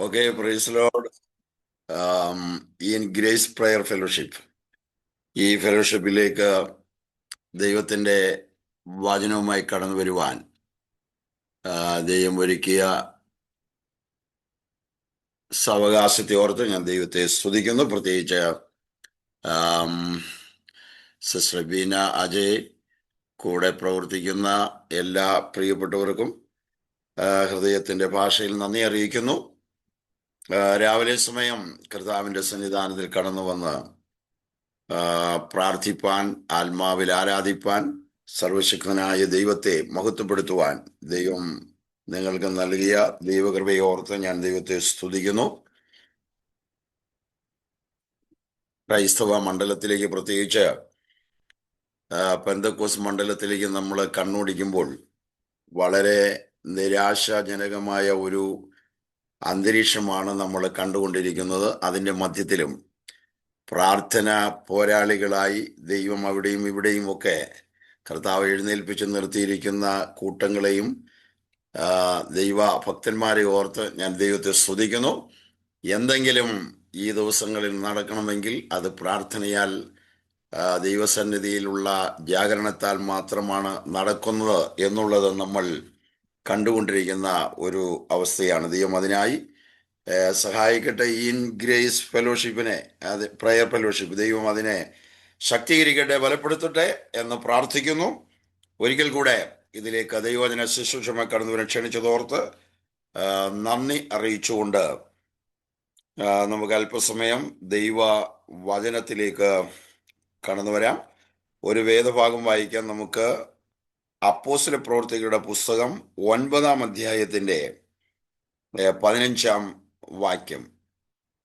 Okay, praise the Lord. In grace prayer fellowship, ഈ ഫെലോഷിപ്പിലേക്ക് ദൈവത്തിൻ്റെ വചനവുമായി കടന്നു വരുവാൻ ദൈവം ഒരുക്കിയ സാവകാശത്തെ ഓർത്ത് ഞാൻ ദൈവത്തെ സ്തുതിക്കുന്നു. പ്രത്യേകിച്ച് സിസ്റ്റർ ബീന അജയ്, കൂടെ പ്രവർത്തിക്കുന്ന എല്ലാ പ്രിയപ്പെട്ടവർക്കും ഹൃദയത്തിൻ്റെ ഭാഷയിൽ നന്ദി അറിയിക്കുന്നു. രാവിലെ സമയം കർത്താവിൻ്റെ സന്നിധാനത്തിൽ കടന്നു വന്ന് പ്രാർത്ഥിപ്പാൻ, ആത്മാവിൽ ആരാധിപ്പാൻ, സർവശക്തനായ ദൈവത്തെ മഹത്വപ്പെടുത്തുവാൻ ദൈവം നിങ്ങൾക്ക് നൽകിയ ദൈവകൃപയെ ഓർത്ത് ഞാൻ ദൈവത്തെ സ്തുതിക്കുന്നു. ക്രൈസ്തവ മണ്ഡലത്തിലേക്ക്, പ്രത്യേകിച്ച് പെന്തക്കോസ് മണ്ഡലത്തിലേക്ക് നമ്മൾ കണ്ണോടിക്കുമ്പോൾ വളരെ നിരാശാജനകമായ ഒരു അന്തരീക്ഷമാണ് നമ്മൾ കണ്ടുകൊണ്ടിരിക്കുന്നത്. അതിൻ്റെ മധ്യത്തിലും പ്രാർത്ഥന പോരാളികളായി ദൈവം അവിടെയും ഇവിടെയും ഒക്കെ കർത്താവ് എഴുന്നേൽപ്പിച്ച് നിർത്തിയിരിക്കുന്ന കൂട്ടങ്ങളെയും ദൈവ ഭക്തന്മാരെ ഓർത്ത് ഞാൻ ദൈവത്തെ സ്തുതിക്കുന്നു. എന്തെങ്കിലും ഈ ദിവസങ്ങളിൽ നടക്കണമെങ്കിൽ അത് പ്രാർത്ഥനയാൽ, ദൈവസന്നിധിയിലുള്ള ജാഗരണത്താൽ മാത്രമാണ് നടക്കുന്നത് എന്നുള്ളത് നമ്മൾ കണ്ടുകൊണ്ടിരിക്കുന്ന ഒരു അവസ്ഥയാണ്. ദൈവം അതിനായി സഹായിക്കട്ടെ. ഇൻ ഗ്രേസ് ഫെലോഷിപ്പിനെ, അത് പ്രയർ ഫെലോഷിപ്പ്, ദൈവം അതിനെ ശക്തീകരിക്കട്ടെ, ബലപ്പെടുത്തട്ടെ എന്ന് പ്രാർത്ഥിക്കുന്നു. ഒരിക്കൽ കൂടെ ഇതിലേക്ക് ദൈവവചന ശുശ്രൂഷമായി കടന്നുവരാൻ ക്ഷണിച്ചതോർത്ത് നന്ദി അറിയിച്ചുകൊണ്ട് നമുക്ക് അല്പസമയം ദൈവ വചനത്തിലേക്ക് കടന്നു വരാം. ഒരു വേദഭാഗം വായിക്കാൻ നമുക്ക് അപ്പോസ്തല പ്രവർത്തികളുടെ പുസ്തകം 9-ാം അധ്യായത്തിൻ്റെ 15-ാം വാക്യം.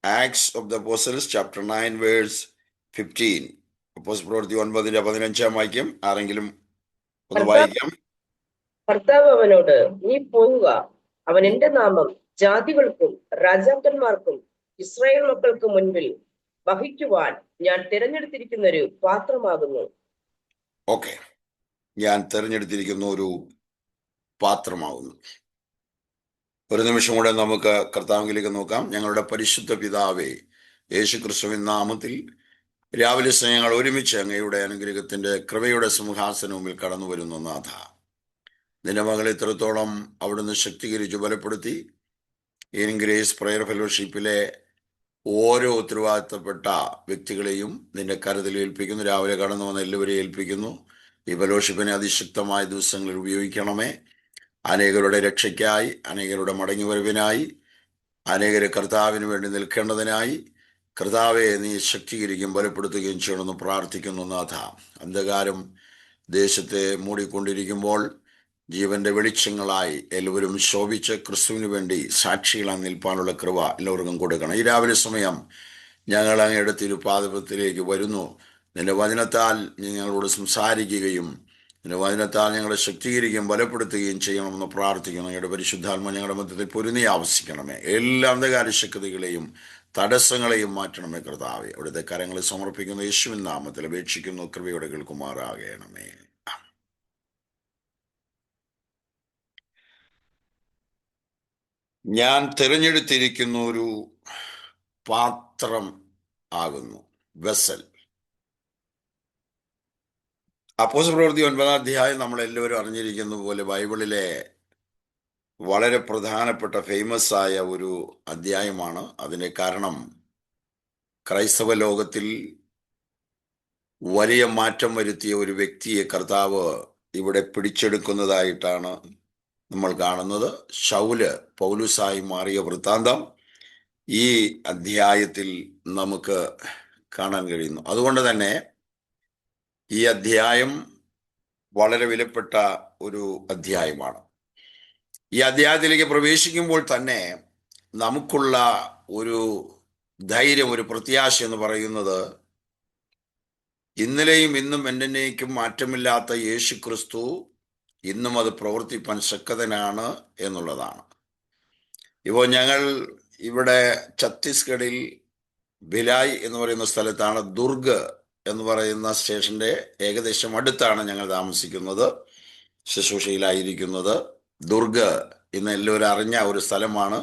Acts of the Apostles chapter 9 verse 15. അപ്പോസ്തല പ്രവൃത്തി 9-ന്റെ 15-ാം വാക്യം ആരെങ്കിലും ഒന്ന് വായിക്കാം. കർത്താവ് അവനോട്, നീ പോവുക, അവൻ എന്റെ നാമം ജാതികൾക്കും രാജാക്കന്മാർക്കും ഇസ്രായേൽ മക്കൾക്ക് മുൻപിൽ വഹിക്കുവാൻ ഞാൻ തിരഞ്ഞെടുത്തിരിക്കുന്ന ഒരു പാത്രമാകുന്നു. ഓക്കെ, ഞാൻ തിരഞ്ഞെടുത്തിരിക്കുന്ന ഒരു പാത്രമാകുന്നു. ഒരു നിമിഷം കൂടെ നമുക്ക് കർത്താവിലേക്ക് നോക്കാം. ഞങ്ങളുടെ പരിശുദ്ധ പിതാവേ, യേശുക്രിസ്തുവിൻ നാമത്തിൽ രാവിലെ ഞങ്ങൾ ഒരുമിച്ച് അങ്ങയുടെ അനുഗ്രഹത്തിന്റെ കൃപയുടെ സിംഹാസനവുമിൽ കടന്നു വരുന്നു. നാഥ, നിന്റെ മകളെ ഇത്രത്തോളം അവിടുന്ന് ശക്തീകരിച്ച് ബലപ്പെടുത്തി ഇൻ ഗ്രേസ് പ്രയർ ഫെലോഷിപ്പിലെ ഓരോ ഉത്തരവാദിത്തപ്പെട്ട വ്യക്തികളെയും നിന്റെ കരുതൽ ഏൽപ്പിക്കുന്നു. രാവിലെ കടന്നു വന്ന എല്ലാവരെയും ഏൽപ്പിക്കുന്നു. ഈ ഫെലോഷിപ്പിനെ അതിശക്തമായ ദിവസങ്ങളിൽ ഉപയോഗിക്കണമേ. അനേകരുടെ രക്ഷയ്ക്കായി, അനേകരുടെ മടങ്ങിവരവിനായി, അനേകരെ കർത്താവിന് വേണ്ടി നിൽക്കേണ്ടതിനായി കർത്താവെ നീ ശക്തീകരിക്കുകയും ബലപ്പെടുത്തുകയും ചെയ്യണമെന്ന് പ്രാർത്ഥിക്കുന്നു. നാഥ, അന്ധകാരം ദേശത്തെ മൂടിക്കൊണ്ടിരിക്കുമ്പോൾ ജീവന്റെ വെളിച്ചങ്ങളായി എല്ലാവരും ശോഭിച്ച് ക്രിസ്തുവിന് വേണ്ടി സാക്ഷികളായി നിൽപ്പാനുള്ള കൃപ എല്ലാവർക്കും കൊടുക്കണം. ഈ രാവിലെ സമയം ഞങ്ങൾ അങ്ങയുടെ തിരുപാദത്തിലേക്ക് വരുന്നു. നിന്റെ വചനത്താൽ ഞങ്ങളോട് സംസാരിക്കുകയും നിന്റെ വചനത്താൽ ഞങ്ങളെ ശക്തീകരിക്കുകയും ബലപ്പെടുത്തുകയും ചെയ്യണമെന്ന് പ്രാർത്ഥിക്കുന്നു. ഞങ്ങളുടെ പരിശുദ്ധാത്മ ഞങ്ങളുടെ മധ്യത്തിൽ പൊരുന്നി ആവസിക്കണമേ. എല്ലാ അന്ധകാര ശക്തികളെയും തടസ്സങ്ങളെയും മാറ്റണമേ. കർത്താവെ, അവിടുത്തെ കരങ്ങളിൽ സമർപ്പിക്കുന്ന യേശുവിൻ നാമത്തിൽ അപേക്ഷിക്കുന്നു. കൃപയോടെ കേൾക്കുമാറാകണമേ. ഞാൻ തിരഞ്ഞെടുത്തിരിക്കുന്ന ഒരു പാത്രം ആകുന്നു, വെസൽ. അപ്പോസ്തല പ്രവൃത്തി 9-ാം അധ്യായം നമ്മളെല്ലാവരും അറിഞ്ഞിരിക്കുന്ന പോലെ ബൈബിളിലെ വളരെ പ്രധാനപ്പെട്ട ഫേമസ് ആയ ഒരു അധ്യായമാണ്. അതിന് കാരണം ക്രൈസ്തവ ലോകത്തിൽ വലിയ മാറ്റം വരുത്തിയ ഒരു വ്യക്തിയെ കർത്താവ് ഇവിടെ പിടിച്ചെടുക്കുന്നതായിട്ടാണ് നമ്മൾ കാണുന്നത്. ശൗല് പൗലുസായി മാറിയ വൃത്താന്തം ഈ അധ്യായത്തിൽ നമുക്ക് കാണാൻ കഴിയുന്നു. അതുകൊണ്ട് തന്നെ ഈ അധ്യായം വളരെ വിലപ്പെട്ട ഒരു അധ്യായമാണ്. ഈ അധ്യായത്തിലേക്ക് പ്രവേശിക്കുമ്പോൾ തന്നെ നമുക്കുള്ള ഒരു ധൈര്യം, ഒരു പ്രത്യാശ എന്ന് പറയുന്നത് ഇന്നലെയും ഇന്നും എന്നേക്കും മാറ്റമില്ലാത്ത യേശു ക്രിസ്തു ഇന്നും അത് പ്രവർത്തിപ്പാൻ ശക്തനാണ് എന്നുള്ളതാണ്. ഇപ്പോൾ ഞങ്ങൾ ഇവിടെ ഛത്തീസ്ഗഡിൽ ഭിലായ് എന്ന് പറയുന്ന സ്ഥലത്താണ്. ദുർഗ് എന്ന് പറയുന്ന സ്റ്റേഷന്റെ ഏകദേശം അടുത്താണ് ഞങ്ങൾ താമസിക്കുന്നത്, ശുശ്രൂഷയിലായിരിക്കുന്നത്. ദുർഗ് ഇന്ന് എല്ലാവരും അറിഞ്ഞ ഒരു സ്ഥലമാണ്.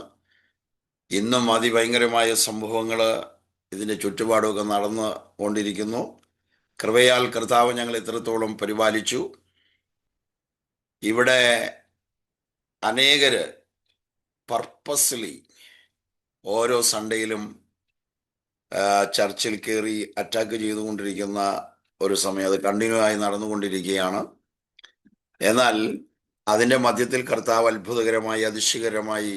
ഇന്നും അതിഭയങ്കരമായ സംഭവങ്ങൾ ഇതിൻ്റെ ചുറ്റുപാടുമൊക്കെ നടന്നു കൊണ്ടിരിക്കുന്നു. കൃപയാൽ കർത്താവ് ഞങ്ങൾ ഇത്രത്തോളം പരിപാലിച്ചു. ഇവിടെ അനേകര് പർപ്പസ്ലി ഓരോ സൺഡേയിലും ചർച്ചിൽ കയറി അറ്റാക്ക് ചെയ്തുകൊണ്ടിരിക്കുന്ന ഒരു സമയം അത് കണ്ടിന്യൂ ആയി നടന്നുകൊണ്ടിരിക്കുകയാണ്. എന്നാൽ അതിൻ്റെ മധ്യത്തിൽ കർത്താവ് അത്ഭുതകരമായി അതിശയകരമായി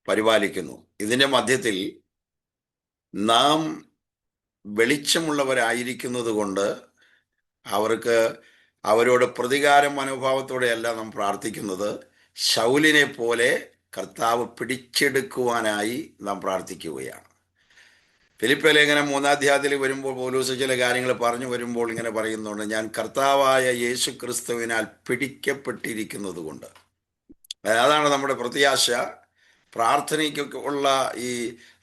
പരിപാലിക്കുന്നു. ഇതിൻ്റെ മധ്യത്തിൽ നാം വെളിച്ചമുള്ളവരായിരിക്കുന്നത് കൊണ്ട് അവരോട് പ്രതികാര മനോഭാവത്തോടെയല്ല നാം പ്രാർത്ഥിക്കുന്നത്. ശൗലിനെ പോലെ കർത്താവ് പിടിച്ചെടുക്കുവാനായി നാം പ്രാർത്ഥിക്കുകയാണ്. ഫിലിപ്പി ലേഖനം 3-ാം അധ്യായത്തിൽ വരുമ്പോൾ പൗലോസ് ചില കാര്യങ്ങൾ പറഞ്ഞു വരുമ്പോൾ ഇങ്ങനെ പറയുന്നുണ്ട്, ഞാൻ കർത്താവായ യേശു ക്രിസ്തുവിനാൽ പിടിക്കപ്പെട്ടിരിക്കുന്നത് കൊണ്ട്. അതാണ് നമ്മുടെ പ്രത്യാശ. പ്രാർത്ഥനയ്ക്കൊക്കെ ഉള്ള ഈ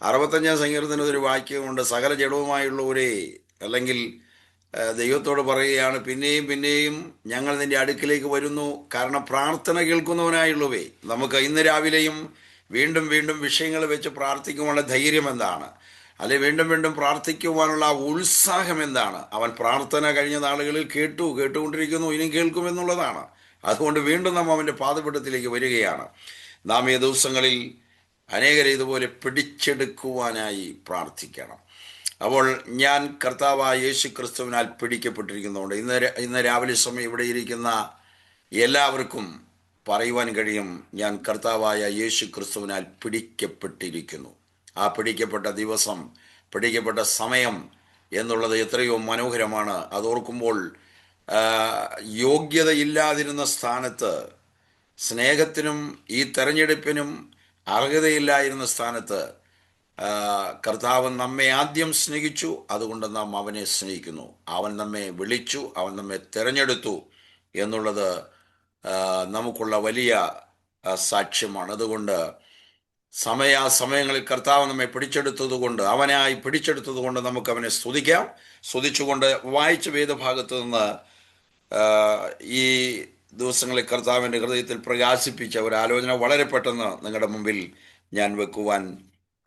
65-ാം സങ്കീർത്തനത്തിൽ ഒരു വാക്യമുണ്ട്, സകല ജഡവുമായുള്ളവരെ, അല്ലെങ്കിൽ ദൈവത്തോട് പറയുകയാണ്, പിന്നെയും പിന്നെയും ഞങ്ങൾ നിന്റെ അടുക്കിലേക്ക് വരുന്നു, കാരണം പ്രാർത്ഥന കേൾക്കുന്നവനായുള്ളവേ. നമുക്ക് ഇന്ന് രാവിലെയും വീണ്ടും വീണ്ടും വിഷയങ്ങൾ വെച്ച് പ്രാർത്ഥിക്കുവാനുള്ള ധൈര്യം എന്താണ്, അല്ലെ വീണ്ടും വീണ്ടും പ്രാർത്ഥിക്കുവാനുള്ള ഉത്സാഹം എന്താണ്? അവൻ പ്രാർത്ഥന കഴിഞ്ഞ നാളുകളിൽ കേട്ടുകൊണ്ടിരിക്കുന്നു, ഇനിയും കേൾക്കുമെന്നുള്ളതാണ്. അതുകൊണ്ട് വീണ്ടും നാം അവൻ്റെ പാദപീഠത്തിലേക്ക് വരികയാണ്. നാം ഈ ദിവസങ്ങളിൽ അനേകരെ ഇതുപോലെ പിടിച്ചെടുക്കുവാനായി പ്രാർത്ഥിക്കണം. അപ്പോൾ ഞാൻ കർത്താവായ യേശു ക്രിസ്തുവിനാൽ പിടിക്കപ്പെട്ടിരിക്കുന്നതുകൊണ്ട് ഇന്ന് രാവിലെ സമയം ഇവിടെ ഇരിക്കുന്ന എല്ലാവർക്കും പറയുവാൻ കഴിയും, ഞാൻ കർത്താവായ യേശു ക്രിസ്തുവിനാൽ പിടിക്കപ്പെട്ടിരിക്കുന്നു. ആ പിടിക്കപ്പെട്ട ദിവസം, പിടിക്കപ്പെട്ട സമയം എന്നുള്ളത് എത്രയോ മനോഹരമാണ്. അതോർക്കുമ്പോൾ യോഗ്യതയില്ലാതിരുന്ന സ്ഥാനത്ത്, സ്നേഹത്തിനും ഈ തെരഞ്ഞെടുപ്പിനും അർഹതയില്ലായിരുന്ന സ്ഥാനത്ത് കർത്താവ് നമ്മെ ആദ്യം സ്നേഹിച്ചു. അതുകൊണ്ട് നാം അവനെ സ്നേഹിക്കുന്നു. അവൻ നമ്മെ വിളിച്ചു, അവൻ നമ്മെ തിരഞ്ഞെടുത്തു എന്നുള്ളത് നമുക്കുള്ള വലിയ സാക്ഷ്യമാണ്. അതുകൊണ്ട് സമയങ്ങളിൽ കർത്താവ് നമ്മെ അവനായി പിടിച്ചെടുത്തത് കൊണ്ട് നമുക്ക് അവനെ സ്തുതിക്കാം. സ്തുതിച്ചുകൊണ്ട് വായിച്ച വേദഭാഗത്ത് നിന്ന് ഈ ദിവസങ്ങളിൽ കർത്താവിൻ്റെ ഹൃദയത്തിൽ പ്രകാശിപ്പിച്ച ഒരു ആലോചന വളരെ പെട്ടെന്ന് നിങ്ങളുടെ മുമ്പിൽ ഞാൻ വെക്കുവാൻ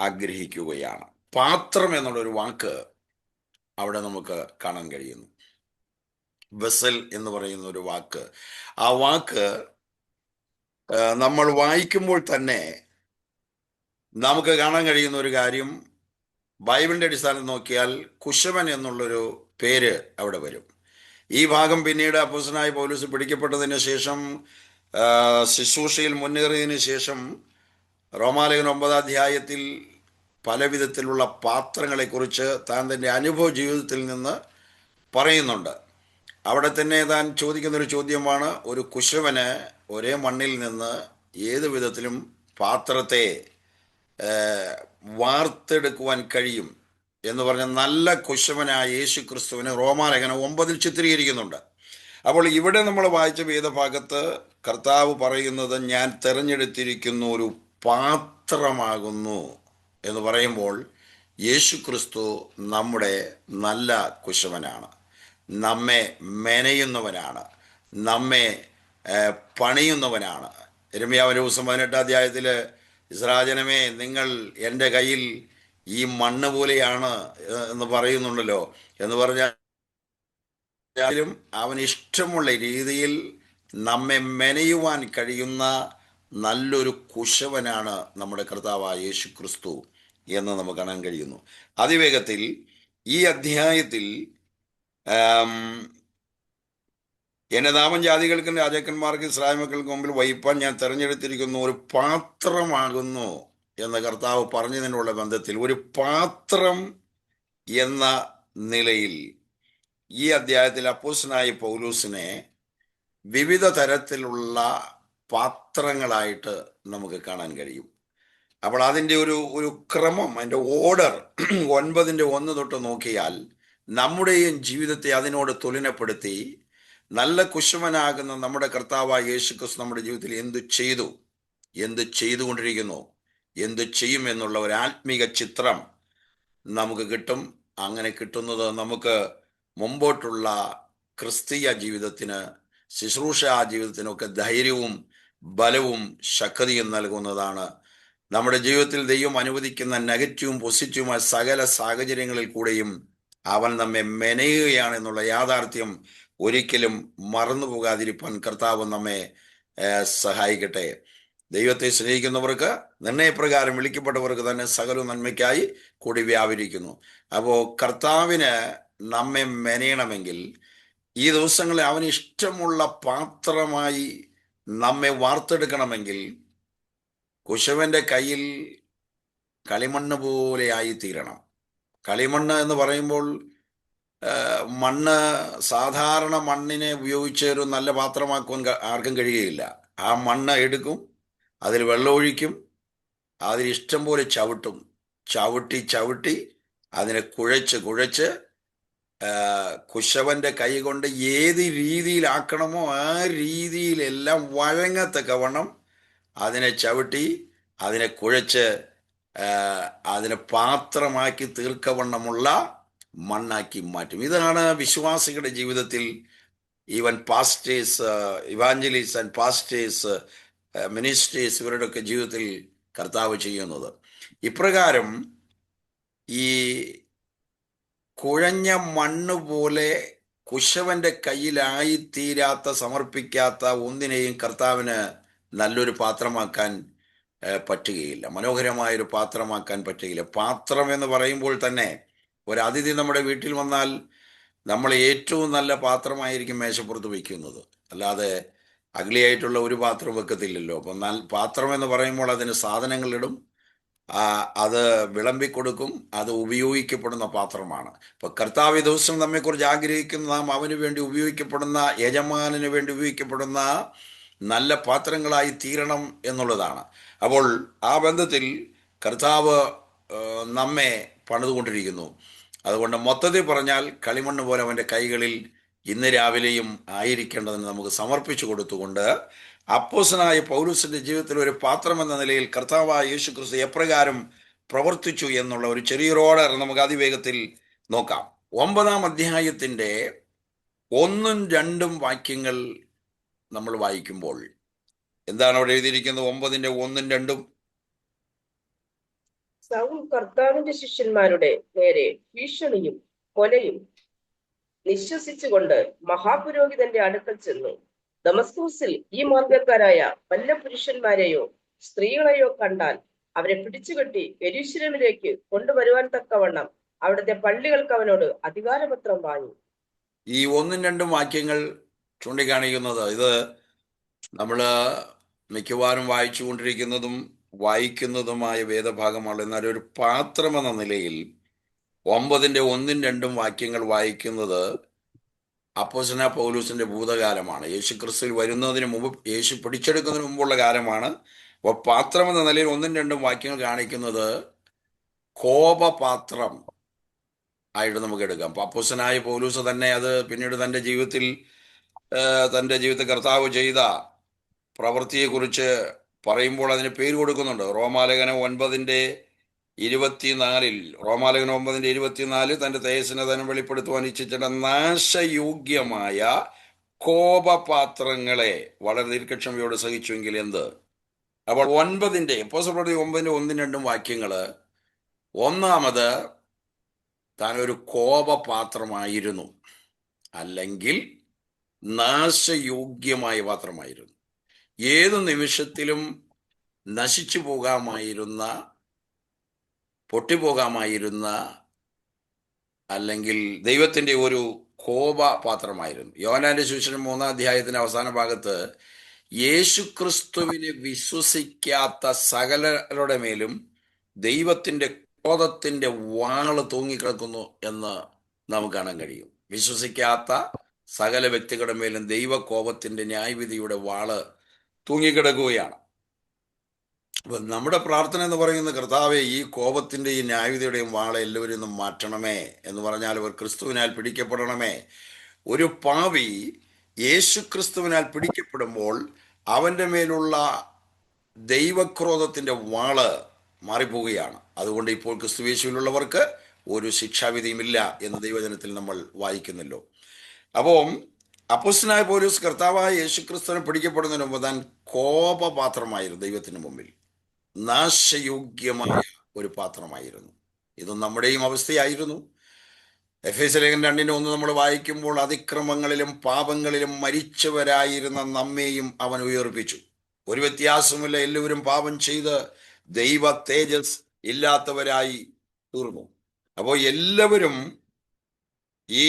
ആഗ്രഹിക്കുകയാണ്. പാത്രം എന്നുള്ളൊരു വാക്ക് അവിടെ നമുക്ക് കാണാൻ കഴിയുന്നു. വെസൽ എന്ന് പറയുന്ന ഒരു വാക്ക്. ആ വാക്ക് നമ്മൾ വായിക്കുമ്പോൾ തന്നെ നമുക്ക് കാണാൻ കഴിയുന്ന ഒരു കാര്യം, ബൈബിളിൻ്റെ അടിസ്ഥാനം നോക്കിയാൽ കുശവൻ എന്നുള്ളൊരു പേര് അവിടെ വരും. ഈ ഭാഗം പിന്നീട് അപ്പോസ്തലനായ പൗലോസ് പിടിക്കപ്പെട്ടതിന് ശേഷം, ശുശ്രൂഷയിൽ മുന്നേറിയതിന് ശേഷം, റോമാലേഖനം 9-ാം അധ്യായത്തിൽ പല വിധത്തിലുള്ള പാത്രങ്ങളെക്കുറിച്ച് താൻ തൻ്റെ അനുഭവ ജീവിതത്തിൽ നിന്ന് പറയുന്നുണ്ട്. അവിടെ തന്നെ താൻ ചോദിക്കുന്നൊരു ചോദ്യമാണ്, ഒരു കുശവന് ഒരേ മണ്ണിൽ നിന്ന് ഏത് വിധത്തിലും പാത്രത്തെ വാർത്തെടുക്കുവാൻ കഴിയും എന്ന് പറഞ്ഞ നല്ല കുശവനായ യേശു ക്രിസ്തുവിനെ റോമാലേഖനം 9-ൽ ചിത്രീകരിക്കുന്നുണ്ട്. അപ്പോൾ ഇവിടെ നമ്മൾ വായിച്ച വേദഭാഗത്ത് കർത്താവ് പറയുന്നത്, ഞാൻ തിരഞ്ഞെടുത്തിരിക്കുന്ന ഒരു പാത്രമാകുന്നു എന്ന് പറയുമ്പോൾ യേശു ക്രിസ്തു നമ്മുടെ നല്ല കുശവനാണ്, നമ്മെ മെനയുന്നവനാണ്, നമ്മെ പണിയുന്നവനാണ്. യിരെമ്യാവിന്റെ പുസ്തകം 18-ാം അധ്യായത്തിൽ, ഇസ്രായേലേ നിങ്ങൾ എൻ്റെ കയ്യിൽ ഈ മണ്ണ് പോലെയാണ് എന്ന് പറയുന്നുണ്ടല്ലോ. എന്ന് പറഞ്ഞാലും അവൻ ഇഷ്ടമുള്ള രീതിയിൽ നമ്മെ മെനയുവാൻ കഴിയുന്ന നല്ലൊരു കുശവനാണ് നമ്മുടെ കർത്താവായ യേശു ക്രിസ്തു എന്ന് നമുക്ക് കാണാൻ കഴിയുന്നു. അതിവേഗത്തിൽ ഈ അധ്യായത്തിൽ എന്നെ നാമം ജാതികൾക്കും രാജാക്കന്മാർക്കും ഇസ്രായേൽ മക്കൾക്ക് മുമ്പിൽ വഹിപ്പാൻ ഞാൻ തെരഞ്ഞെടുത്തിരിക്കുന്ന ഒരു പാത്രമാകുന്നു എന്ന് കർത്താവ് പറഞ്ഞതിനുള്ള ബന്ധത്തിൽ, ഒരു പാത്രം എന്ന നിലയിൽ ഈ അധ്യായത്തിൽ അപ്പോസ്തലനായ പൗലോസിനെ വിവിധ തരത്തിലുള്ള പാത്രങ്ങളായിട്ട് നമുക്ക് കാണാൻ കഴിയും. അപ്പോൾ അതിൻ്റെ ഒരു ക്രമം, അതിൻ്റെ ഓർഡർ 9-ന്റെ 1 തൊട്ട് നോക്കിയാൽ നമ്മുടെയും ജീവിതത്തെ അതിനോട് തുലനപ്പെടുത്തി നല്ല കുശവനാകുന്ന നമ്മുടെ കർത്താവായ യേശു ക്രിസ്തു നമ്മുടെ ജീവിതത്തിൽ എന്ത് ചെയ്തുകൊണ്ടിരിക്കുന്നു, എന്ത് ചെയ്യും എന്നുള്ള ഒരു ആത്മീക ചിത്രം നമുക്ക് കിട്ടും. അങ്ങനെ കിട്ടുന്നത് നമുക്ക് മുമ്പോട്ടുള്ള ക്രിസ്തീയ ജീവിതത്തിന്, ശുശ്രൂഷ ജീവിതത്തിനൊക്കെ ധൈര്യവും ബലവും ശക്തിയും നൽകുന്നതാണ്. നമ്മുടെ ജീവിതത്തിൽ ദൈവം അനുവദിക്കുന്ന നെഗറ്റീവും പോസിറ്റീവുമായ സകല സാഹചര്യങ്ങളിൽ കൂടെയും അവൻ നമ്മെ മെനയുകയാണെന്നുള്ള യാഥാർത്ഥ്യം ഒരിക്കലും മറന്നു പോകാതിരിപ്പാൻ കർത്താവ് നമ്മെ സഹായിക്കട്ടെ. ദൈവത്തെ സ്നേഹിക്കുന്നവർക്ക് നിർണയപ്രകാരം വിളിക്കപ്പെട്ടവർക്ക് തന്നെ സകല നന്മയ്ക്കായി കൂടി വ്യാപരിക്കുന്നു. അപ്പോൾ കർത്താവിന് നമ്മെ മെനയണമെങ്കിൽ ഈ ദിവസങ്ങളിൽ അവന് ഇഷ്ടമുള്ള പാത്രമായി നമ്മെ വാർത്തെടുക്കണമെങ്കിൽ കുശവന്റെ കയ്യിൽ കളിമണ്ണ് പോലെ ആയിത്തീരണം. കളിമണ്ണ് എന്ന് പറയുമ്പോൾ മണ്ണ് സാധാരണ മണ്ണിനെ ഉപയോഗിച്ച് ഒരു നല്ല പാത്രമാക്കുവാൻ ആർക്കും കഴിയുകയില്ല. ആ മണ്ണ് എടുക്കും, അതിൽ വെള്ളമൊഴിക്കും, അതിൽ ഇഷ്ടം പോലെ ചവിട്ടും, ചവിട്ടി ചവിട്ടി അതിനെ കുഴച്ച് കുഴച്ച് കുശവന്റെ കൈ കൊണ്ട് ഏത് രീതിയിലാക്കണമോ ആ രീതിയിലെല്ലാം വഴങ്ങത്തക്കവണ്ണം അതിനെ ചവിട്ടി അതിനെ കുഴച്ച് അതിനെ പാത്രമാക്കി തീർക്കവണ്ണമുള്ള മണ്ണാക്കി മാറ്റും. ഇതാണ് വിശ്വാസികളുടെ ജീവിതത്തിൽ even pastors, evangelist and pastors, ministers ഇവരുടെയൊക്കെ ജീവിതത്തിൽ കർത്താവ് ചെയ്യുന്നത്. ഇപ്രകാരം ഈ കുഴഞ്ഞ മണ്ണ് പോലെ കുശവന്റെ കയ്യിലായി തീരാത്ത സമർപ്പിക്കാത്ത ഒന്നിനെയും കർത്താവിന് നല്ലൊരു പാത്രമാക്കാൻ പറ്റുകയില്ല, മനോഹരമായൊരു പാത്രമാക്കാൻ പറ്റുകയില്ല. പാത്രം എന്ന് പറയുമ്പോൾ തന്നെ ഒരു അതിഥി നമ്മുടെ വീട്ടിൽ വന്നാൽ നമ്മൾ ഏറ്റവും നല്ല പാത്രമായിരിക്കും മേശപ്പുറത്ത് വയ്ക്കുന്നത്, അല്ലാതെ അഗ്ലിയായിട്ടുള്ള ഒരു പാത്രം വെക്കത്തില്ലല്ലോ. അപ്പം പാത്രം എന്ന് പറയുമ്പോൾ അതിന് സാധനങ്ങളിടും, അത് വിളമ്പിക്കൊടുക്കും, അത് ഉപയോഗിക്കപ്പെടുന്ന പാത്രമാണ്. ഇപ്പൊ കർത്താവ് ദിവസം നമ്മെക്കുറിച്ച് ആഗ്രഹിക്കുന്ന നാം അവന് വേണ്ടി ഉപയോഗിക്കപ്പെടുന്ന, യജമാനന് വേണ്ടി ഉപയോഗിക്കപ്പെടുന്ന നല്ല പാത്രങ്ങളായി തീരണം എന്നുള്ളതാണ്. അപ്പോൾ ആ ബന്ധത്തിൽ കർത്താവ് നമ്മെ പണിതുകൊണ്ടിരിക്കുന്നു. അതുകൊണ്ട് മൊത്തത്തിൽ പറഞ്ഞാൽ കളിമണ്ണ് പോലെ അവൻ്റെ കൈകളിൽ ഇന്ന് രാവിലെയും ആയിരിക്കേണ്ടതിന് നമുക്ക് സമർപ്പിച്ചു കൊടുത്തുകൊണ്ട് അപ്പോസ്തലനായ പൗലോസിന്റെ ജീവിതത്തിൽ ഒരു പാത്രം എന്ന നിലയിൽ കർത്താവായ യേശു ക്രിസ്തു എപ്രകാരം പ്രവർത്തിച്ചു എന്നുള്ള ഒരു ചെറിയൊരു ഓർഡർ നമുക്ക് അതിവേഗത്തിൽ നോക്കാം. 9-ാം അധ്യായത്തിന്റെ 1ഉം 2ഉം വാക്യങ്ങൾ നമ്മൾ വായിക്കുമ്പോൾ എന്താണ് അവിടെ എഴുതിയിരിക്കുന്നത്? 9-ന്റെ 1ഉം 2ഉം. സൗൽ കർത്താവിന്റെ ശിഷ്യന്മാരുടെ നേരെ ഭീഷണിയും കൊലയും നിശ്വസിച്ചുകൊണ്ട് മഹാപുരോഹിതന്റെ അടുക്കൽ ചെന്നു. ദമസ്കൂസിൽ ഈ മാർഗക്കാരായ വല്ല പുരുഷന്മാരെയോ സ്ത്രീകളെയോ കണ്ടാൽ അവരെ പിടിച്ചുകെട്ടി യെരൂശലേമിലേക്ക് കൊണ്ടുവരുവാൻ തക്കവണ്ണം അവിടുത്തെ പള്ളികൾക്ക് അവനോട് അധികാരപത്രം വാങ്ങി. ഈ 1ഉം 2ഉം വാക്യങ്ങൾ ചൂണ്ടിക്കാണിക്കുന്നത് ഇത് നമ്മള് മിക്കവാറും വായിച്ചുകൊണ്ടിരിക്കുന്നതും വായിക്കുന്നതുമായ വേദഭാഗമാണ്. എന്നാൽ ഒരു പാത്രം എന്ന നിലയിൽ 9-ന്റെ 1ഉം 2ഉം വാക്യങ്ങൾ വായിക്കുന്നത് അപ്പോസ്തലനായ പൗലോസിന്റെ ഭൂതകാലമാണ്. യേശു ക്രിസ്തുവിൽ വരുന്നതിന് മുമ്പ്, യേശു പിടിച്ചെടുക്കുന്നതിന് മുമ്പുള്ള കാലമാണ്. അപ്പോൾ പാത്രം എന്ന നിലയിൽ 1ഉം 2ഉം വാക്യങ്ങൾ കാണിക്കുന്നത് കോപപാത്രം ആയിട്ട് നമുക്ക് എടുക്കാം. അപ്പൊ അപ്പോസ്തലനായ പൗലോസ് തന്നെ അത് പിന്നീട് തൻ്റെ ജീവിതത്തിൽ കർത്താവ് ചെയ്ത പ്രവൃത്തിയെക്കുറിച്ച് പറയുമ്പോൾ അതിന് പേര് കൊടുക്കുന്നുണ്ട്. റോമാലേഖനം 9:24 തന്റെ തേജസ്സിനെ തന്നെ വെളിപ്പെടുത്തുവാൻ ഇച്ഛിച്ചിട്ട് നാശയോഗ്യമായ കോപപാത്രങ്ങളെ വളരെ ദീർഘക്ഷമയോട് സഹിച്ചുവെങ്കിൽ എന്ത്. അപ്പോൾ 9-ന്റെ 9-ന്റെ 1ഉം 2ഉം വാക്യങ്ങള് ഒന്നാമത് താൻ ഒരു കോപപാത്രമായിരുന്നു, അല്ലെങ്കിൽ നാശയോഗ്യമായ പാത്രമായിരുന്നു. ഏതു നിമിഷത്തിലും നശിച്ചു പോകാമായിരുന്ന, പൊട്ടിപ്പോകാമായിരുന്ന, അല്ലെങ്കിൽ ദൈവത്തിന്റെ ഒരു കോപപാത്രമായിരുന്നു. യോഹന്നാന്റെ സുവിശേഷം 3-ാം അധ്യായത്തിന്റെ അവസാന ഭാഗത്ത് യേശുക്രിസ്തുവിനെ വിശ്വസിക്കാത്ത സകലരുടെ മേലും ദൈവത്തിന്റെ ക്രോധത്തിന്റെ വാള് തൂങ്ങിക്കിടക്കുന്നു എന്ന് നമുക്ക് കാണാൻ കഴിയും. വിശ്വസിക്കാത്ത സകല വ്യക്തികളുടെ മേലും ദൈവകോപത്തിന്റെ ന്യായവിധിയുടെ വാള് തൂങ്ങിക്കിടക്കുകയാണ്. അപ്പൊ നമ്മുടെ പ്രാർത്ഥന എന്ന് പറയുന്ന, കർത്താവെ ഈ കോപത്തിന്റെയും ന്യായവിധിയുടെയും വാളെ എല്ലാവരും നിന്നും മാറ്റണമേ എന്ന് പറഞ്ഞാൽ അവർ ക്രിസ്തുവിനാൽ പിടിക്കപ്പെടണമേ. ഒരു പാപി യേശു ക്രിസ്തുവിനാൽ പിടിക്കപ്പെടുമ്പോൾ അവന്റെ മേലുള്ള ദൈവക്രോധത്തിന്റെ വാള് മാറിപ്പോവുകയാണ്. അതുകൊണ്ട് ഇപ്പോൾ ക്രിസ്തുയേശുവിലുള്ളവർക്ക് ഒരു ശിക്ഷാവിധിയുമില്ല എന്ന് ദൈവജനത്തിൽ നമ്മൾ വായിക്കുന്നല്ലോ. അപ്പം അപ്പോസ്തലനായ പൗലോസ് കർത്താവായ യേശുക്രിസ്തുവിനെ പിടിക്കപ്പെടുന്നതിന് മുമ്പ് താൻ കോപപാത്രമായിരുന്നു ദൈവത്തിന് മുമ്പിൽ. നാശയോഗ്യമായ ഒരു പാത്രമായിരുന്നു. ഇത് നമ്മുടെയും അവസ്ഥയായിരുന്നു. എഫേസ്യ ലേഖനം 2:1 നമ്മൾ വായിക്കുമ്പോൾ, അതിക്രമങ്ങളിലും പാപങ്ങളിലും മരിച്ചവരായിരുന്ന നമ്മെയും അവൻ ഉയർപ്പിച്ചു. ഒരു വ്യത്യാസമില്ല, എല്ലാവരും പാപം ചെയ്ത് ദൈവ തേജസ് ഇല്ലാത്തവരായി തീർന്നു. അപ്പോൾ എല്ലാവരും ഈ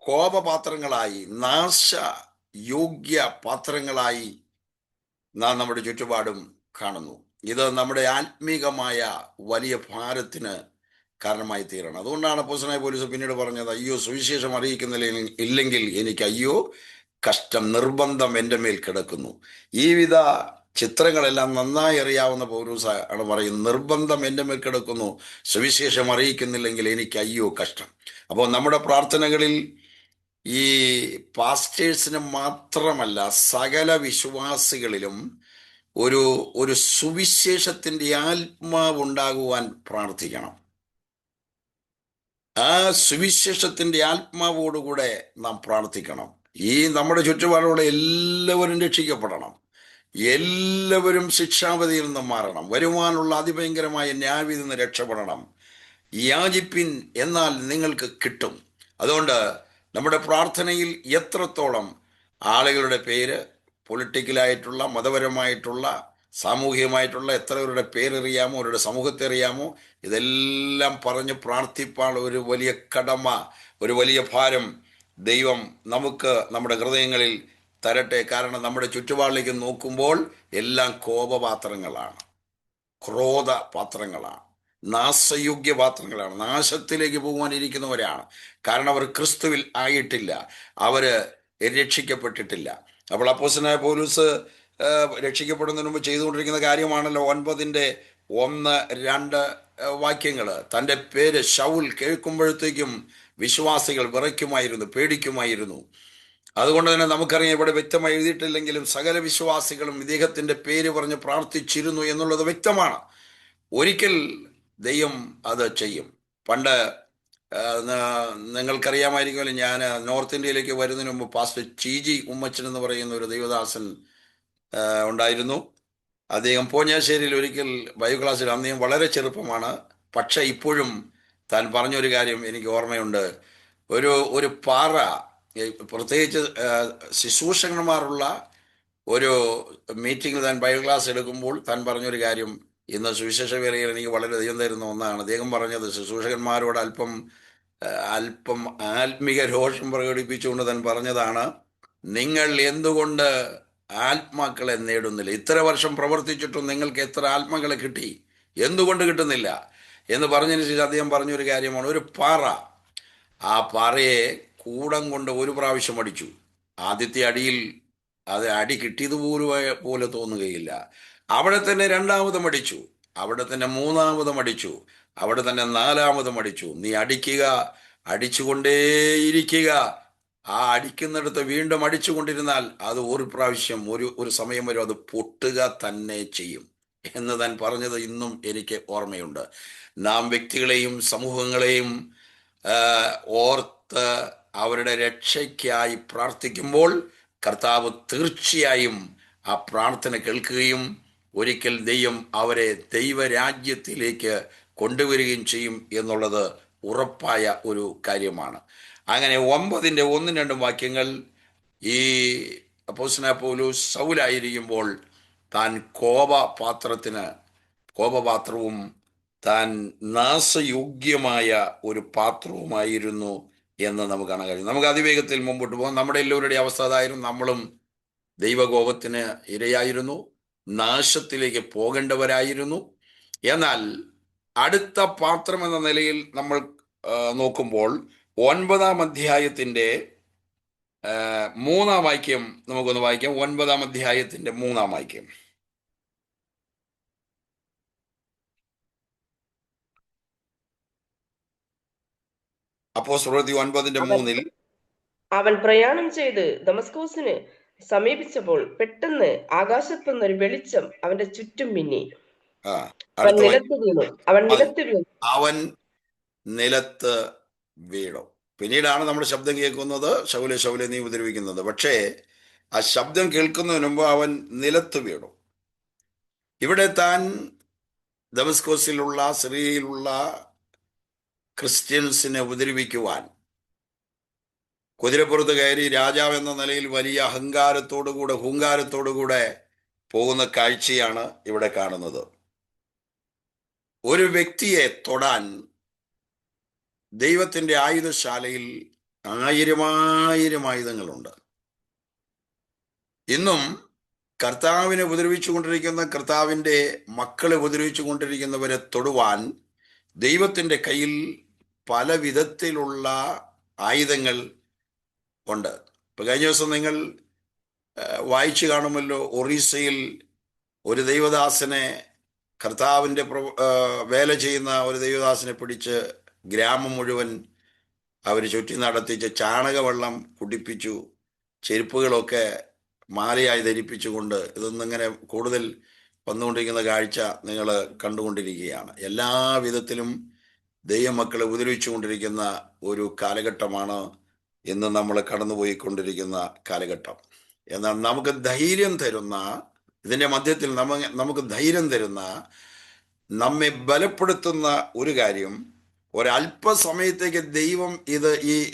കോപപാത്രങ്ങളായി, നാശയോഗ്യ പാത്രങ്ങളായി നാം നമ്മുടെ ചുറ്റുപാടും കാണുന്നു. ഇത് നമ്മുടെ ആത്മീകമായ വലിയ ഭാരത്തിന് കാരണമായി തീരണം. അതുകൊണ്ടാണ് അപ്പോസ്തലനായ പൗലോസ് പിന്നീട് പറഞ്ഞത്, അയ്യോ, സുവിശേഷം ഇല്ലെങ്കിൽ എനിക്ക് അയ്യോ കഷ്ടം, നിർബന്ധം എൻ്റെ മേൽ കിടക്കുന്നു. ഈ വിധ ചിത്രങ്ങളെല്ലാം നന്നായി അറിയാവുന്ന പൗലോസ് ആണ് പറയുന്നത്, നിർബന്ധം എൻ്റെ മേൽ കിടക്കുന്നു, സുവിശേഷം അറിയിക്കുന്നില്ലെങ്കിൽ എനിക്ക് അയ്യോ കഷ്ടം. അപ്പോൾ നമ്മുടെ പ്രാർത്ഥനകളിൽ ഈ പാസ്റ്റേഴ്സിന് മാത്രമല്ല, സകല വിശ്വാസികളിലും ഒരു ഒരു സുവിശേഷത്തിൻ്റെ ആത്മാവ് ഉണ്ടാകുവാൻ പ്രാർത്ഥിക്കണം. ആ സുവിശേഷത്തിൻ്റെ ആത്മാവോടുകൂടെ നാം പ്രാർത്ഥിക്കണം. ഈ നമ്മുടെ ചുറ്റുപാടുള്ള എല്ലാവരും രക്ഷിക്കപ്പെടണം. എല്ലാവരും ശിക്ഷാവിധിയിൽ നിന്ന് മാറണം. വരുവാനുള്ള അതിഭയങ്കരമായ ന്യായവിധിയിൽ നിന്ന് രക്ഷപ്പെടണം. യാചിപ്പിൻ, എന്നാൽ നിങ്ങൾക്ക് കിട്ടും. അതുകൊണ്ട് നമ്മുടെ പ്രാർത്ഥനയിൽ എത്രത്തോളം ആളുകളുടെ പേര്, പൊളിറ്റിക്കലായിട്ടുള്ള, മതപരമായിട്ടുള്ള, സാമൂഹികമായിട്ടുള്ള എത്രവരുടെ പേരറിയാമോ, അവരുടെ സമൂഹത്തെ അറിയാമോ, ഇതെല്ലാം പറഞ്ഞ് പ്രാർത്ഥിപ്പാൻ ഒരു വലിയ കടമ, ഒരു വലിയ ഭാരം ദൈവം നമുക്ക് നമ്മുടെ ഹൃദയങ്ങളിൽ തരട്ടെ. കാരണം നമ്മുടെ ചുറ്റുപാടിലേക്ക് നോക്കുമ്പോൾ എല്ലാം കോപപാത്രങ്ങളാണ്, ക്രോധ പാത്രങ്ങളാണ്, നാശയോഗ്യ പാത്രങ്ങളാണ്, നാശത്തിലേക്ക് പോകുവാനിരിക്കുന്നവരാണ്. കാരണം അവർ ക്രിസ്തുവിൽ ആയിട്ടില്ല, അവര് രക്ഷിക്കപ്പെട്ടിട്ടില്ല. അപ്പോൾ അപ്പോസ്തലനായ പൗലോസ് രക്ഷിക്കപ്പെടുന്നതിന് മുമ്പ് ചെയ്തുകൊണ്ടിരിക്കുന്ന കാര്യമാണല്ലോ 9:1-2 വാക്യങ്ങൾ. തൻ്റെ പേര് ശൗൽ കേൾക്കുമ്പോഴത്തേക്കും വിശ്വാസികൾ വിറയ്ക്കുമായിരുന്നു, പേടിക്കുമായിരുന്നു. അതുകൊണ്ട് തന്നെ നമുക്കറിയാം, ഇവിടെ വ്യക്തമായി എഴുതിയിട്ടില്ലെങ്കിലും സകല വിശ്വാസികളും ഇദ്ദേഹത്തിൻ്റെ പേര് പറഞ്ഞ് പ്രാർത്ഥിച്ചിരുന്നു എന്നുള്ളത് വ്യക്തമാണ്. ഒരിക്കൽ ദൈവം അത് ചെയ്യും. പണ്ട് നിങ്ങൾക്കറിയാമായിരിക്കുമല്ലോ, ഞാൻ നോർത്ത് ഇന്ത്യയിലേക്ക് വരുന്നതിന് മുമ്പ് പാസ്റ്റർ ചീജി ഉമ്മച്ചൻ എന്ന് പറയുന്ന ഒരു ദൈവദാസൻ ഉണ്ടായിരുന്നു. അദ്ദേഹം പോഞ്ഞാശ്ശേരിയിൽ ഒരിക്കൽ ബൈബിൾ ക്ലാസ്സിൽ, അന്നേരം വളരെ ചെറുപ്പമാണ്, പക്ഷെ ഇപ്പോഴും താൻ പറഞ്ഞൊരു കാര്യം എനിക്ക് ഓർമ്മയുണ്ട്. ഒരു പാറ, പ്രത്യേകിച്ച് ശുശ്രൂഷകന്മാരുള്ള ഒരു മീറ്റിംഗിൽ താൻ ബൈബിൾ ക്ലാസ് എടുക്കുമ്പോൾ താൻ പറഞ്ഞൊരു കാര്യം ഇന്ന് സുവിശേഷ വേളയിൽ എനിക്ക് വളരെ ദൈവം തരുന്ന ഒന്നാണ്. അദ്ദേഹം പറഞ്ഞത്, ശുശ്രൂഷകന്മാരോട് അല്പം ആത്മീക രോഷം പ്രകടിപ്പിച്ചുകൊണ്ട് താൻ പറഞ്ഞതാണ്, നിങ്ങൾ എന്തുകൊണ്ട് ആത്മാക്കളെ നേടുന്നില്ല? ഇത്ര വർഷം പ്രവർത്തിച്ചിട്ടും നിങ്ങൾക്ക് എത്ര ആത്മാക്കളെ കിട്ടി? എന്തുകൊണ്ട് കിട്ടുന്നില്ല എന്ന് പറഞ്ഞതിന് ശേഷം അദ്ദേഹം പറഞ്ഞൊരു കാര്യമാണ്, ഒരു പാറ, ആ പാറയെ കൂടം കൊണ്ട് ഒരു പ്രാവശ്യം അടിച്ചു. ആദ്യത്തെ അടിയിൽ അത് അടി പോലെ തോന്നുകയില്ല. അവിടെ തന്നെ രണ്ടാമതും അടിച്ചു, അവിടെ തന്നെ മൂന്നാമതും അടിച്ചു, അവിടെ തന്നെ നാലാമതും അടിച്ചു. നീ അടിക്കുക, അടിച്ചുകൊണ്ടേയിരിക്കുക. ആ അടിക്കുന്നിടത്ത് വീണ്ടും അടിച്ചുകൊണ്ടിരുന്നാൽ അത് ഒരു പ്രാവശ്യം, ഒരു സമയം വരെ അത് പൊട്ടുക തന്നെ ചെയ്യും എന്ന് താൻ പറഞ്ഞത് ഇന്നും എനിക്ക് ഓർമ്മയുണ്ട്. നാം വ്യക്തികളെയും സമൂഹങ്ങളെയും ഓർത്ത് അവരുടെ രക്ഷയ്ക്കായി പ്രാർത്ഥിക്കുമ്പോൾ കർത്താവ് തീർച്ചയായും ആ പ്രാർത്ഥന കേൾക്കുകയും ഒരിക്കൽ ദൈവം അവരെ ദൈവരാജ്യത്തിലേക്ക് കൊണ്ടുവരികയും ചെയ്യും എന്നുള്ളത് ഉറപ്പായ ഒരു കാര്യമാണ്. അങ്ങനെ 9:1-2 വാക്യങ്ങൾ, ഈ അപ്പോസ്തലനായ പൗലോസ് സൗലായിരിക്കുമ്പോൾ താൻ കോപപാത്രവും താൻ നാശയോഗ്യമായ ഒരു പാത്രവുമായിരുന്നു എന്ന് നമുക്ക് കാണാൻ കഴിയും. നമുക്ക് അതിവേഗത്തിൽ മുമ്പോട്ട് പോകാം. നമ്മുടെ എല്ലാവരുടെയും അവസ്ഥ അതായിരുന്നു. നമ്മളും ദൈവകോപത്തിന് ഇരയായിരുന്നു, നാശത്തിലേക്ക് പോകേണ്ടവരായിരുന്നു. എന്നാൽ അടുത്ത പാത്രം എന്ന നിലയിൽ നമ്മൾ നോക്കുമ്പോൾ 9-ാം അധ്യായത്തിൻ്റെ 3-ാം വാക്യം നമുക്കൊന്ന് വായിക്കാം. 9-ാം അധ്യായത്തിൻ്റെ 3-ാം വാക്യം. അപ്പോസ്തലപ്രവൃത്തി 9:3 അവൻ പ്രയാണം ചെയ്ത് ദമസ്കോസിന് സമീപിച്ചപ്പോൾ പെട്ടെന്ന് ആകാശത്തുനിന്ന് ഒരു വെളിച്ചം അവന്റെ ചുറ്റും മിന്നി. അവൻ നിലത്ത് വീണു. പിന്നീടാണ് നമ്മുടെ ശബ്ദം കേൾക്കുന്നത്, ശൗലേ ശൗലേ നീ ഉപദ്രവിക്കുന്നത്. പക്ഷേ ആ ശബ്ദം കേൾക്കുന്നതിന് മുമ്പ് അവൻ നിലത്ത് വീണു. ഇവിടെ താൻ ദമസ്കോസിലുള്ള സിറിയയിലുള്ള ക്രിസ്ത്യൻസിനെ ഉപദ്രവിക്കുവാൻ കുതിരപ്പുറത്ത് കയറി രാജാവ് എന്ന നിലയിൽ വലിയ ഹുങ്കാരത്തോടുകൂടെ പോകുന്ന കാഴ്ചയാണ് ഇവിടെ കാണുന്നത്. ഒരു വ്യക്തിയെ തൊടാൻ ദൈവത്തിന്റെ ആയുധശാലയിൽ ആയിരം ആയുധങ്ങളുണ്ട്. ഇന്നും കർത്താവിനെ ഉപദ്രവിച്ചുകൊണ്ടിരിക്കുന്ന, കർത്താവിന്റെ മക്കളെ ഉപദ്രവിച്ചുകൊണ്ടിരിക്കുന്നവരെ തൊടുവാൻ ദൈവത്തിന്റെ കയ്യിൽ പല വിധത്തിലുള്ള ആയുധങ്ങൾ ഉണ്ട്. ഇപ്പൊ കഴിഞ്ഞ ദിവസം നിങ്ങൾ വായിച്ചു കാണുമല്ലോ, ഒറീസയിൽ ഒരു ദൈവദാസനെ, കർത്താവിന്റെ വേല ചെയ്യുന്ന ഒരു ദൈവദാസനെ പിടിച്ച് ഗ്രാമം മുഴുവൻ അവർ ചുറ്റി നടത്തിച്ച് ചാണകവെള്ളം കുടിപ്പിച്ചു, ചെരുപ്പുകളൊക്കെ മാലയായി ധരിപ്പിച്ചുകൊണ്ട്. ഇതൊന്നും ഇങ്ങനെ കൂടുതൽ വന്നുകൊണ്ടിരിക്കുന്ന കാഴ്ച നിങ്ങൾ കണ്ടുകൊണ്ടിരിക്കുകയാണ്. എല്ലാ വിധത്തിലും ദൈവമക്കളെ ഉപദ്രവിച്ചുകൊണ്ടിരിക്കുന്ന ഒരു കാലഘട്ടമാണ് ഇന്ന് നമ്മൾ കടന്നുപോയിക്കൊണ്ടിരിക്കുന്ന കാലഘട്ടം. എന്നാൽ നമുക്ക് ധൈര്യം തരുന്ന, ഇതിന്റെ മധ്യത്തിൽ നമുക്ക് ധൈര്യം തരുന്ന, നമ്മെ ബലപ്പെടുത്തുന്ന ഒരു കാര്യം, ഒരല്പസമയത്തേക്ക് ദൈവം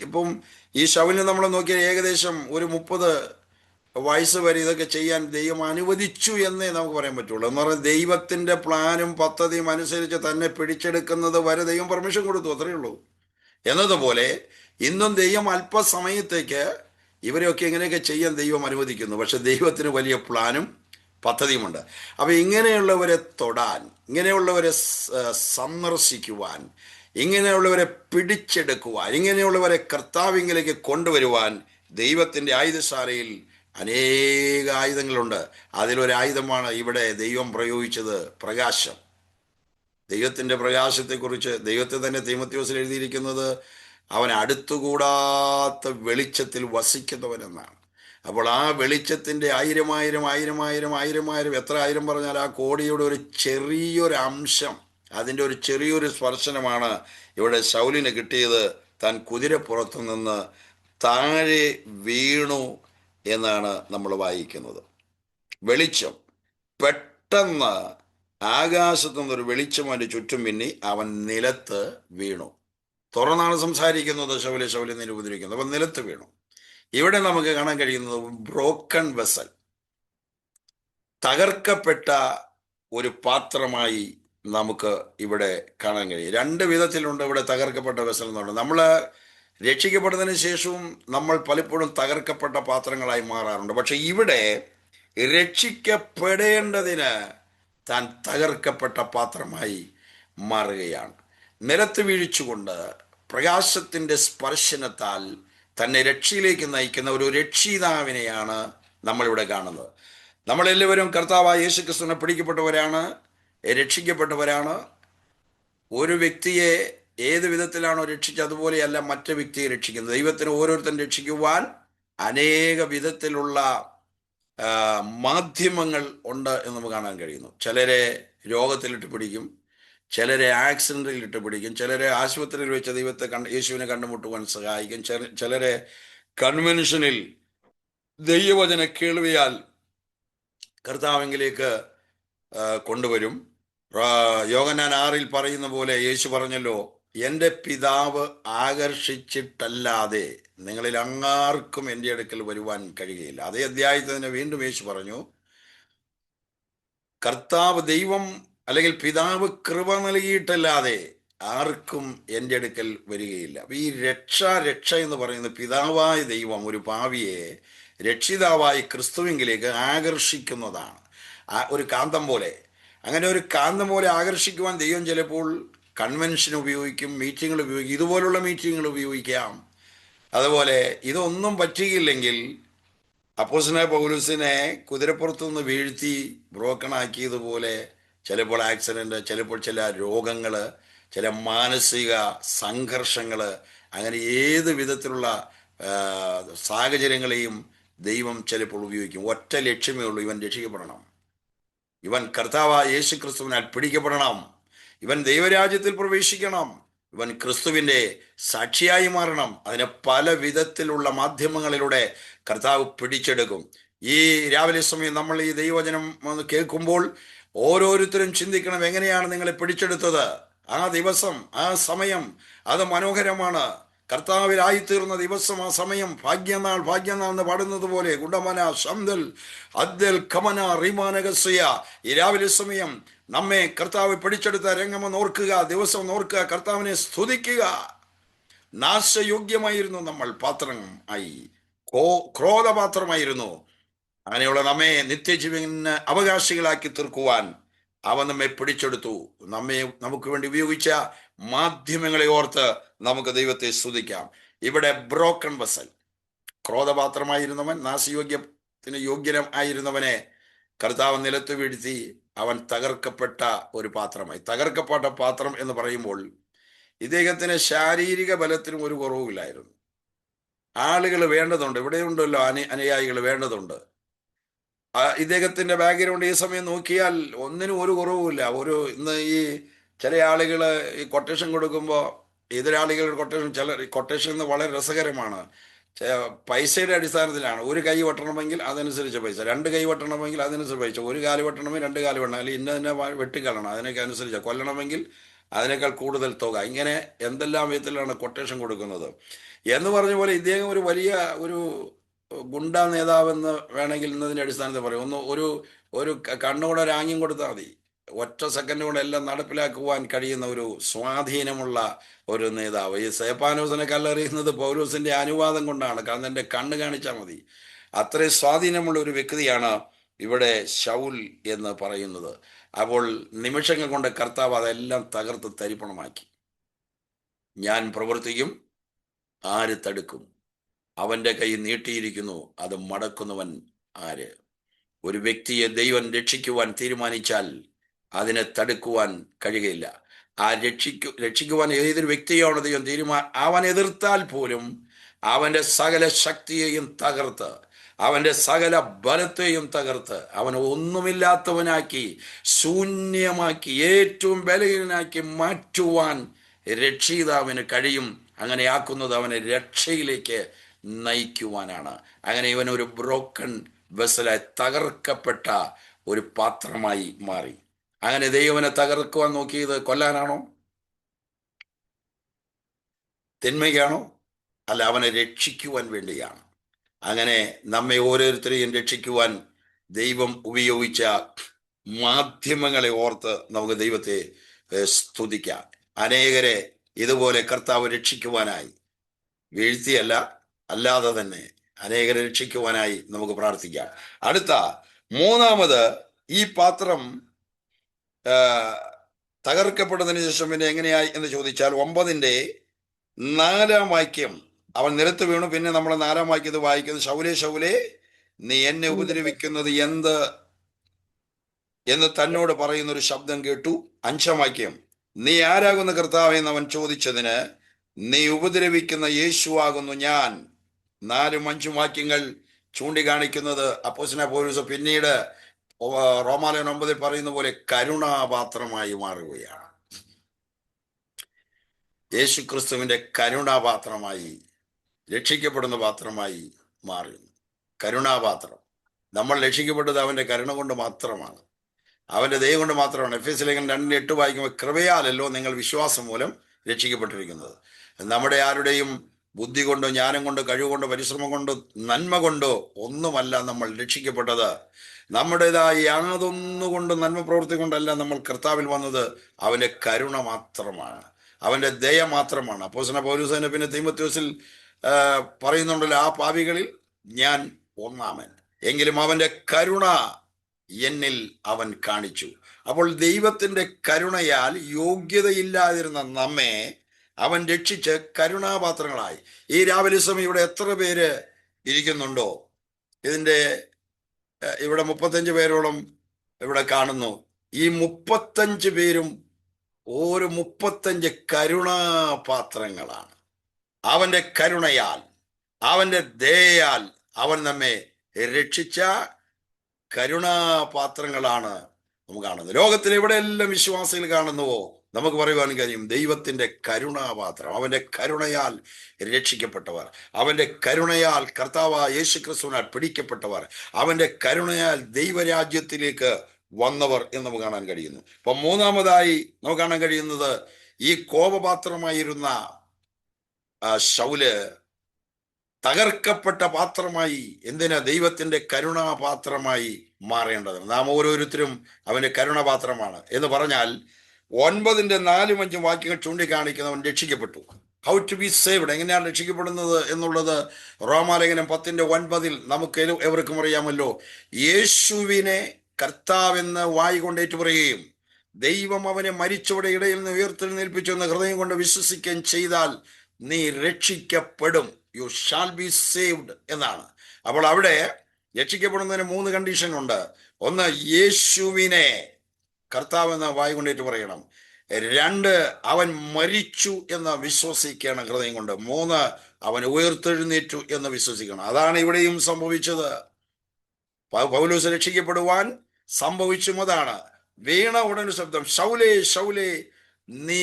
ഇപ്പം ഈ ശൗലിനെ നമ്മൾ നോക്കിയാൽ ഏകദേശം ഒരു 30 വയസ്സ് വരെ ഇതൊക്കെ ചെയ്യാൻ ദൈവം അനുവദിച്ചു എന്നേ നമുക്ക് പറയാൻ പറ്റുള്ളൂ. എന്ന് പറഞ്ഞാൽ ദൈവത്തിന്റെ പ്ലാനും പദ്ധതിയും അനുസരിച്ച് തന്നെ പിടിച്ചെടുക്കുന്നത് വരെ ദൈവം പെർമിഷൻ കൊടുത്തു, അത്രയേ ഉള്ളൂ. എന്നതുപോലെ ഇന്നും ദൈവം അല്പസമയത്തേക്ക് ഇവരെയൊക്കെ ഇങ്ങനെയൊക്കെ ചെയ്യാൻ ദൈവം അനുവദിക്കുന്നു. പക്ഷെ ദൈവത്തിന് വലിയ പ്ലാനും പദ്ധതിയുമുണ്ട്. അപ്പൊ ഇങ്ങനെയുള്ളവരെ തൊടാൻ, ഇങ്ങനെയുള്ളവരെ സന്ദർശിക്കുവാൻ, ഇങ്ങനെയുള്ളവരെ പിടിച്ചെടുക്കുവാൻ, ഇങ്ങനെയുള്ളവരെ കർത്താവിലേക്ക് കൊണ്ടുവരുവാൻ ദൈവത്തിന്റെ ആയുധശാലയിൽ അനേക ആയുധങ്ങളുണ്ട്. അതിലൊരായുധമാണ് ഇവിടെ ദൈവം പ്രയോഗിച്ചത്, പ്രകാശം. ദൈവത്തിന്റെ പ്രകാശത്തെക്കുറിച്ച് ദൈവത്തെ തന്നെ തീമോഥെയോസിൽ എഴുതിയിരിക്കുന്നത് അവൻ അടുത്തുകൂടാത്ത വെളിച്ചത്തിൽ വസിക്കുന്നവനെന്നാണ്. അപ്പോൾ ആ വെളിച്ചത്തിന്റെ ആയിരം എത്ര ആയിരം പറഞ്ഞാൽ ആ കോടിയുടെ ഒരു ചെറിയൊരു അംശം, അതിൻ്റെ ഒരു ചെറിയൊരു സ്പർശനമാണ് ഇവിടെ ശൗലിന് കിട്ടിയത്. താൻ കുതിരപ്പുറത്തു നിന്ന് താഴെ വീണു എന്നാണ് നമ്മൾ വായിക്കുന്നത്. വെളിച്ചം, പെട്ടെന്ന് ആകാശത്തു നിന്നൊരു വെളിച്ചം അവൻ്റെ ചുറ്റും മിന്നി, അവൻ നിലത്ത് വീണു. തുറന്നാണ് സംസാരിക്കുന്നത്, ശൗലെ നിന്നെ ഉപദ്രവിക്കുന്നത്. അവൻ നിലത്ത് വീണു. ഇവിടെ നമുക്ക് കാണാൻ കഴിയുന്നത് ബ്രോക്കൺ വെസൽ, തകർക്കപ്പെട്ട ഒരു പാത്രമായി നമുക്ക് ഇവിടെ കാണാൻ കഴിയും. 2 വിധത്തിലുണ്ട് ഇവിടെ തകർക്കപ്പെട്ട വെസൽ എന്നുണ്ട്. നമ്മൾ രക്ഷിക്കപ്പെട്ടതിന് ശേഷവും നമ്മൾ പലപ്പോഴും തകർക്കപ്പെട്ട പാത്രങ്ങളായി മാറാറുണ്ട്. പക്ഷെ ഇവിടെ രക്ഷിക്കപ്പെടേണ്ടതിന് താൻ തകർക്കപ്പെട്ട പാത്രമായി മാറുകയാണ്. നിലത്ത് വീഴിച്ചുകൊണ്ട് പ്രകാശത്തിന്റെ സ്പർശനത്താൽ തന്നെ രക്ഷയിലേക്ക് നയിക്കുന്ന ഒരു രക്ഷിതാവിനെയാണ് നമ്മളിവിടെ കാണുന്നത്. നമ്മളെല്ലാവരും കർത്താവായ യേശുക്രിസ്തുവിനെ പിടിക്കപ്പെട്ടവരാണ്, രക്ഷിക്കപ്പെട്ടവരാണ്. ഒരു വ്യക്തിയെ ഏത് വിധത്തിലാണോ രക്ഷിച്ചത് അതുപോലെയല്ല മറ്റു വ്യക്തിയെ രക്ഷിക്കുന്നത്. ദൈവത്തിന് ഓരോരുത്തരും രക്ഷിക്കുവാൻ അനേക വിധത്തിലുള്ള മാധ്യമങ്ങൾ ഉണ്ട് എന്ന് നമുക്ക് കാണാൻ കഴിയുന്നു. ചിലരെ രോഗത്തിലിട്ട് പിടിക്കും, ചിലരെ ആക്സിഡന്റിലിട്ട് പിടിക്കും, ചിലരെ ആശുപത്രിയിൽ വെച്ച് യേശുവിനെ കണ്ടുമുട്ടുവാൻ സഹായിക്കും, ചിലരെ കൺവെൻഷനിൽ ദൈവവചന കേൾവിയാൽ കർത്താവിലേക്ക് കൊണ്ടുവരും. യോഹന്നാൻ 6 പറയുന്ന പോലെ യേശു പറഞ്ഞല്ലോ, എൻ്റെ പിതാവ് ആകർഷിച്ചിട്ടല്ലാതെ നിങ്ങളിൽ അങ്ങാർക്കും എൻ്റെ അടുക്കൽ വരുവാൻ കഴിയുകയില്ല. അതേ അധ്യായത്തിൽ തന്നെ വീണ്ടും യേശു പറഞ്ഞു, കർത്താവ് ദൈവം അല്ലെങ്കിൽ പിതാവ് കൃപ നൽകിയിട്ടല്ലാതെ ആർക്കും എൻ്റെ അടുക്കൽ വരികയില്ല. ഈ രക്ഷ എന്ന് പറയുന്നത് പിതാവായ ദൈവം ഒരു പാവിയെ രക്ഷിതാവായി ക്രിസ്തുവിലേക്ക് ആകർഷിക്കുന്നതാണ്. ഒരു കാന്തം പോലെ. അങ്ങനെ ഒരു കാന്തം പോലെ ആകർഷിക്കുവാൻ ദൈവം ചിലപ്പോൾ കൺവെൻഷൻ ഉപയോഗിക്കും, മീറ്റിങ്ങുകൾ ഉപയോഗിക്കും, ഇതുപോലുള്ള മീറ്റിങ്ങുകൾ ഉപയോഗിക്കാം. അതുപോലെ ഇതൊന്നും പറ്റുകയില്ലെങ്കിൽ അപ്പോസ്തലനായ പൗലോസിനെ കുതിരപ്പുറത്തു നിന്ന് വീഴ്ത്തി ബ്രോക്കണാക്കിയതുപോലെ ചിലപ്പോൾ ആക്സിഡന്റ്, ചിലപ്പോൾ ചില രോഗങ്ങൾ, ചില മാനസിക സംഘർഷങ്ങൾ, അങ്ങനെ ഏത് വിധത്തിലുള്ള സാഹചര്യങ്ങളെയും ദൈവം ചിലപ്പോൾ ഉപയോഗിക്കും. ഒറ്റ ലക്ഷ്യമേ ഉള്ളൂ, ഇവൻ രക്ഷിക്കപ്പെടണം, ഇവൻ കർത്താവായ യേശു ക്രിസ്തുവിനാൽ പിടിക്കപ്പെടണം, ഇവൻ ദൈവരാജ്യത്തിൽ പ്രവേശിക്കണം, ഇവൻ ക്രിസ്തുവിൻ്റെ സാക്ഷിയായി മാറണം. അതിന് പല വിധത്തിലുള്ള മാധ്യമങ്ങളിലൂടെ കർത്താവ് പിടിച്ചെടുക്കും. ഈ രാവിലെ സമയം നമ്മൾ ഈ ദൈവവചനം കേൾക്കുമ്പോൾ ഓരോരുത്തരും ചിന്തിക്കണം, എങ്ങനെയാണ് നിങ്ങളെ പിടിച്ചെടുത്തത്? ആ ദിവസം, ആ സമയം, അത് മനോഹരമാണ്. കർത്താവിലായിത്തീർന്ന ദിവസം, ആ സമയം, ഭാഗ്യനാൾ ഭാഗ്യനാൾ എന്ന് പാടുന്നത് പോലെ ഗുണ്ടമന ശംദൽ അദ്ദൽ കമന റിമാനകസ്യ. ഈ രാവിലെ സമയം നമ്മെ കർത്താവ് പിടിച്ചെടുത്ത രംഗമെന്ന് ഓർക്കുക, ദിവസം ഓർക്കുക, കർത്താവിനെ സ്തുതിക്കുക. നാശയോഗ്യമായിരുന്നു നമ്മൾ, പാത്രം ആയി, ക്രോധപാത്രമായിരുന്നു. അങ്ങനെയുള്ള നമ്മെ നിത്യജീവന് അവകാശികളാക്കി തീർക്കുവാൻ അവൻ നമ്മെ പിടിച്ചെടുത്തു. നമുക്ക് വേണ്ടി ഉപയോഗിച്ച മാധ്യമങ്ങളെ ഓർത്ത് നമുക്ക് ദൈവത്തെ സ്തുതിക്കാം. ഇവിടെ ബ്രോക്കൺ വെസൽ, ക്രോധപാത്രമായിരുന്നവൻ, നാശയോഗ്യത്തിന് യോഗ്യനായിരുന്നവനെ കർത്താവ് നിലത്ത് വീഴ്ത്തി അവൻ തകർക്കപ്പെട്ട ഒരു പാത്രമായി. തകർക്കപ്പെട്ട പാത്രം എന്ന് പറയുമ്പോൾ ഇദ്ദേഹത്തിന് ശാരീരിക ബലത്തിനും ഒരു കുറവുമില്ലായിരുന്നു. ആളുകൾ വേണ്ടതുണ്ട്, ഇവിടെയുണ്ടല്ലോ അനുയായികൾ വേണ്ടതുണ്ട്. ഇദ്ദേഹത്തിന്റെ ബാക്ക്ഗ്രൗണ്ട് ഈ സമയം നോക്കിയാൽ ഒന്നിനും ഒരു കുറവുമില്ല. ഇന്ന് ഈ ചില ആളുകൾ ഈ കൊട്ടേഷൻ കൊടുക്കുമ്പോൾ എതിരാളികളുടെ കൊട്ടേഷൻ എന്ന് വളരെ രസകരമാണ്. പൈസയുടെ അടിസ്ഥാനത്തിലാണ്. ഒരു കൈ വെട്ടണമെങ്കിൽ അതനുസരിച്ച് പൈസ, രണ്ട് കൈ വെട്ടണമെങ്കിൽ അതനുസരിച്ച് പൈസ, ഒരു കാല് വെട്ടണമെങ്കിൽ രണ്ട് കാല് വെട്ടണം, അല്ലെങ്കിൽ ഇന്ന വെട്ടിക്കളണം, അതിനൊക്കെ അനുസരിച്ച് കൊല്ലണമെങ്കിൽ അതിനേക്കാൾ കൂടുതൽ തുക. ഇങ്ങനെ എന്തെല്ലാം വിധത്തിലാണ് കൊട്ടേഷൻ കൊടുക്കുന്നത് എന്ന് പറഞ്ഞ പോലെ ഇദ്ദേഹം ഒരു വലിയ ഒരു ഗുണ്ടാ നേതാവെന്ന് വേണമെങ്കിൽ ഇന്നതിൻ്റെ അടിസ്ഥാനത്തിൽ പറയും. ഒരു കണ്ണുകൂടെ ഒരു ആംഗ്യം കൊടുത്താൽ മതി, ഒറ്റ സെക്കൻഡ് കൊണ്ട് എല്ലാം നടപ്പിലാക്കുവാൻ കഴിയുന്ന ഒരു സ്വാധീനമുള്ള ഒരു നേതാവ്. ഈ സ്തെഫാനോസിനെ കല്ലെറിയുന്നത് പൗലോസിന്റെ അനുവാദം കൊണ്ടാണ്, കാരണം എൻ്റെ കണ്ണ് കാണിച്ചാൽ മതി. അത്രയും സ്വാധീനമുള്ള ഒരു വ്യക്തിയാണ് ഇവിടെ ശൗൽ എന്ന് പറയുന്നത്. അപ്പോൾ നിമിഷങ്ങൾ കൊണ്ട് കർത്താവ് അതെല്ലാം തകർത്ത് തരിപ്പണമാക്കി. ഞാൻ പ്രവർത്തിക്കും, ആര് തടുക്കും? അവന്റെ കൈ നീട്ടിയിരിക്കുന്നു, അത് മടക്കുന്നവൻ ആര്? ഒരു വ്യക്തിയെ ദൈവം രക്ഷിക്കുവാൻ തീരുമാനിച്ചാൽ അതിനെ തടുക്കുവാൻ കഴിയുകയില്ല. രക്ഷിക്കുവാൻ ഏതൊരു വ്യക്തിയാണ് ദൈവം അവൻ എതിർത്താൽ പോലും അവന്റെ സകല ശക്തിയെയും തകർത്ത്, അവന്റെ സകല ബലത്തെയും തകർത്ത്, അവനെ ഒന്നുമില്ലാത്തവനാക്കി, ശൂന്യമാക്കി, ഏറ്റവും ബലഹീനനാക്കി മാറ്റുവാൻ രക്ഷിതാവിന് കഴിയും. അങ്ങനെയാക്കുന്നത് അവനെ രക്ഷയിലേക്ക് നയിക്കുവാനാണ്. അങ്ങനെ ഇവൻ ഒരു ബ്രോക്കൺ വെസലായി, തകർക്കപ്പെട്ട ഒരു പാത്രമായി മാറി. അങ്ങനെ ദൈവനെ തകർക്കുവാൻ നോക്കിയത് കൊല്ലാനാണോ? തിന്മയ്ക്കാണോ? അല്ല, അവനെ രക്ഷിക്കുവാൻ വേണ്ടിയാണ്. അങ്ങനെ നമ്മെ ഓരോരുത്തരെയും രക്ഷിക്കുവാൻ ദൈവം ഉപയോഗിച്ച മാധ്യമങ്ങളെ ഓർത്ത് നമുക്ക് ദൈവത്തെ സ്തുതിക്കാം. അനേകരെ ഇതുപോലെ കർത്താവ് രക്ഷിക്കുവാനായി, വീഴ്ത്തിയല്ല, അല്ലാതെ തന്നെ അനേകരെ രക്ഷിക്കുവാനായി നമുക്ക് പ്രാർത്ഥിക്കാം. അടുത്ത മൂന്നാമത്, ഈ പാത്രം തകർക്കപ്പെട്ടതിന് ശേഷം പിന്നെ എങ്ങനെയായി എന്ന് ചോദിച്ചാൽ 9:4 വാക്യം, അവൻ നിലത്ത് വീണു. പിന്നെ നമ്മൾ 4 വാക്യത്ത് വായിക്കുന്നത്, ശൗലേ ശൗലേ നീ എന്നെ ഉപദ്രവിക്കുന്നത് എന്ത് എന്ന് തന്നോട് പറയുന്ന ഒരു ശബ്ദം കേട്ടു. 5 വാക്യം, നീ ആരാകുന്ന കർത്താവേ എന്ന് അവൻ ചോദിച്ചതിന്, നീ ഉപദ്രവിക്കുന്ന യേശു ആകുന്നു ഞാൻ. 4ഉം 5ഉം വാക്യങ്ങൾ ചൂണ്ടിക്കാണിക്കുന്നത് അപ്പോസ്തലനായ പൗലോസ് പിന്നീട് റോമാലേഖനം 9 പറയുന്ന പോലെ കരുണാപാത്രമായി മാറുകയാണ്. യേശു ക്രിസ്തുവിന്റെ കരുണാപാത്രമായി, രക്ഷിക്കപ്പെടുന്ന പാത്രമായി മാറി. കരുണാപാത്രം. നമ്മൾ രക്ഷിക്കപ്പെട്ടത് അവന്റെ കരുണ കൊണ്ട് മാത്രമാണ്, അവന്റെ ദയ കൊണ്ട് മാത്രമാണ്. എഫേസ്യ ലേഖനം 2:8 വായിക്കുമ്പോൾ, കൃപയാലല്ലോ നിങ്ങൾ വിശ്വാസം മൂലം രക്ഷിക്കപ്പെട്ടിരിക്കുന്നത്. നമ്മുടെ ആരുടെയും ബുദ്ധി കൊണ്ടോ ജ്ഞാനം കൊണ്ടോ കഴിവ് കൊണ്ടോ പരിശ്രമം കൊണ്ടോ നന്മ കൊണ്ടോ ഒന്നുമല്ല നമ്മൾ രക്ഷിക്കപ്പെട്ടത്. നമ്മുടേതായ യാതൊന്നുകൊണ്ടും നന്മ പ്രവൃത്തി കൊണ്ടല്ല നമ്മൾ കർത്താവിൽ വന്നത്. അവന്റെ കരുണ മാത്രമാണ്, അവന്റെ ദയ മാത്രമാണ്. അപ്പോസ്തലനായ പൗലോസ് പിന്നെ തീമോഥെയോസിൽ പറയുന്നുണ്ടല്ലോ, ആ പാപികളിൽ ഞാൻ ഒന്നാമൻ, എങ്കിലും അവന്റെ കരുണ എന്നിൽ അവൻ കാണിച്ചു. അപ്പോൾ ദൈവത്തിന്റെ കരുണയാൽ യോഗ്യതയില്ലാതിരുന്ന നമ്മെ അവൻ രക്ഷിച്ച് കരുണാപാത്രങ്ങളായി. ഈ രാവിലെ സമയം ഇവിടെ എത്ര പേര് ഇരിക്കുന്നുണ്ടോ? ഇവിടെ 35 പേരോളം ഇവിടെ കാണുന്നു. ഈ 35 പേരും ഒരു 35 കരുണാപാത്രങ്ങളാണ്. അവന്റെ കരുണയാൽ, അവന്റെ ദയയാൽ അവൻ നമ്മെ രക്ഷിച്ച കരുണാപാത്രങ്ങളാണ് നമുക്ക് കാണുന്നത്. ലോകത്തിൽ എവിടെയെല്ലാം വിശ്വാസികൾ കാണുന്നുവോ നമുക്ക് പറയുവാൻ കഴിയും, ദൈവത്തിന്റെ കരുണാപാത്രം. അവന്റെ കരുണയാൽ രക്ഷിക്കപ്പെട്ടവർ, അവന്റെ കരുണയാൽ കർത്താവായ യേശു ക്രിസ്തുവിനാൽ പിടിക്കപ്പെട്ടവർ, അവന്റെ കരുണയാൽ ദൈവരാജ്യത്തിലേക്ക് വന്നവർ എന്ന് നമുക്ക് കാണാൻ കഴിയുന്നു. അപ്പൊ മൂന്നാമതായി നമുക്ക് കാണാൻ കഴിയുന്നത് ഈ കോപപാത്രമായിരുന്ന ശൗല് തകർക്കപ്പെട്ട പാത്രമായി, എന്തിനാ? ദൈവത്തിന്റെ കരുണാപാത്രമായി മാറേണ്ടതാണ്. നാം ഓരോരുത്തരും അവന്റെ കരുണാപാത്രമാണ് എന്ന് പറഞ്ഞാൽ 9:4-5 വാക്യങ്ങൾ ചൂണ്ടിക്കാണിക്കുന്നവൻ രക്ഷിക്കപ്പെട്ടു. ഹൗ ടു ബി സേവ്ഡ്, എങ്ങനെയാണ് രക്ഷിക്കപ്പെടുന്നത് എന്നുള്ളത് റോമാലേഖനം 10:9 നമുക്ക് എവർക്കും അറിയാമല്ലോ. യേശുവിനെ കർത്താവെന്ന് വായി കൊണ്ട് ഏറ്റുപറയുകയും ദൈവം അവനെ മരിച്ചവരുടെ ഇടയിൽ നിന്ന് ഉയർത്തെഴുന്നേൽപ്പിച്ചു എന്ന് ഹൃദയം കൊണ്ട് വിശ്വസിക്കുകയും ചെയ്താൽ നീ രക്ഷിക്കപ്പെടും. യു ഷാൽ ബി സേവ്ഡ് എന്നാണ്. അപ്പോൾ അവിടെ രക്ഷിക്കപ്പെടുന്നതിന് 3 കണ്ടീഷൻ ഉണ്ട്. ഒന്ന്, യേശുവിനെ കർത്താവ് എന്ന വായി കൊണ്ടേറ്റ് പറയണം. 2, അവൻ മരിച്ചു എന്ന് വിശ്വസിക്കണം ഹൃദയം കൊണ്ട്. 3, അവൻ ഉയർത്തെഴുന്നേറ്റു എന്ന് വിശ്വസിക്കണം. അതാണ് ഇവിടെയും സംഭവിച്ചത്. പൗലോസ് രക്ഷിക്കപ്പെടുവാൻ സംഭവിച്ചും അതാണ്. വീണ ഉടനെ ശബ്ദം, ശൗലേ ശൗലേ നീ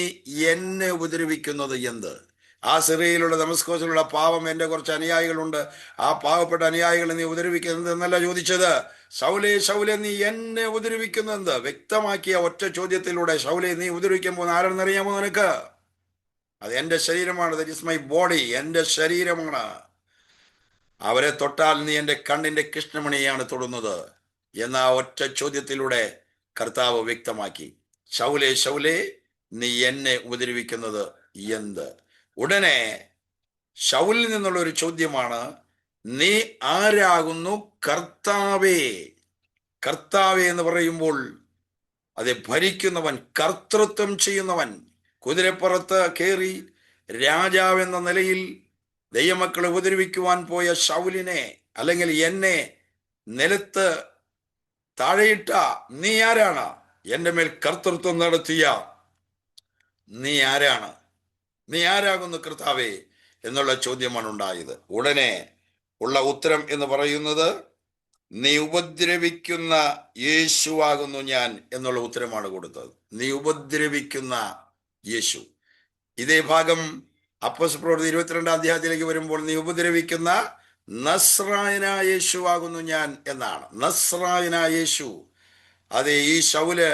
എന്നെ ഉപദ്രവിക്കുന്നത് എന്ത്? ആ സിറിയയിലുള്ള ദമസ്കോസിലുള്ള പാവം എൻ്റെ കുറച്ച് അനുയായികളുണ്ട്, ആ പാവപ്പെട്ട അനുയായികളെ നീ ഉപദ്രവിക്കുന്നത് എന്നല്ല ചോദിച്ചത്. ശൗലേ ശൗലേ നീ എന്നെ ഉപദ്രവിക്കുന്നത്. വ്യക്തമാക്കിയ ഒറ്റ ചോദ്യത്തിലൂടെ ശൗലേ നീ ഉപദ്രവിക്കാൻ പോകുന്ന ആരെന്നറിയാമോ നിനക്ക്? അത് എൻ്റെ ശരീരമാണ്. ദറ്റ് ഇസ് മൈ ബോഡി, എൻ്റെ ശരീരമാണ്. അവരെ തൊട്ടാൽ നീ എൻ്റെ കണ്ണിൻ്റെ കൃഷ്ണമണിയാണ് തൊടുന്നത് എന്ന ഒറ്റ ചോദ്യത്തിലൂടെ കർത്താവ് വ്യക്തമാക്കി. ശൗലേ ശൗലേ നീ എന്നെ ഉപദ്രവിക്കുന്നത് എന്ത്? ഉടനെ ശൗലിൽ നിന്നുള്ള ഒരു ചോദ്യമാണ്, നീ ആരാകുന്നു കർത്താവേ? കർത്താവേ എന്ന് പറയുമ്പോൾ അത് ഭരിക്കുന്നവൻ, കർത്തൃത്വം ചെയ്യുന്നവൻ, കുതിരപ്പുറത്ത് കയറി രാജാവെന്ന നിലയിൽ ദൈവമക്കളെ ഉപദ്രവിക്കുവാൻ പോയ ശൗലിനെ, അല്ലെങ്കിൽ എന്നെ നിലത്ത് താഴെയിട്ട നീ ആരാണ്? എൻ്റെ മേൽ കർത്തൃത്വം നടത്തിയ നീ ആരാണ്? നീ ആരാകുന്നു കർത്താവേ എന്നുള്ള ചോദ്യമാണ് ഉണ്ടായത്. ഉടനെ ഉള്ള ഉത്തരം എന്ന് പറയുന്നത്, നീ ഉപദ്രവിക്കുന്ന യേശുവാകുന്നു ഞാൻ എന്നുള്ള ഉത്തരമാണ് കൊടുത്തത്. നീ ഉപദ്രവിക്കുന്ന യേശു. ഇതേ ഭാഗം അപ്പോസ്തലപ്രവൃത്തി 22-ാം അധ്യായത്തിലേക്ക് വരുമ്പോൾ, നീ ഉപദ്രവിക്കുന്ന നസ്രായനായ യേശുവാകുന്നു ഞാൻ എന്നാണ്. നസ്രായനായ യേശു. അതെ, ഈ ശൗല്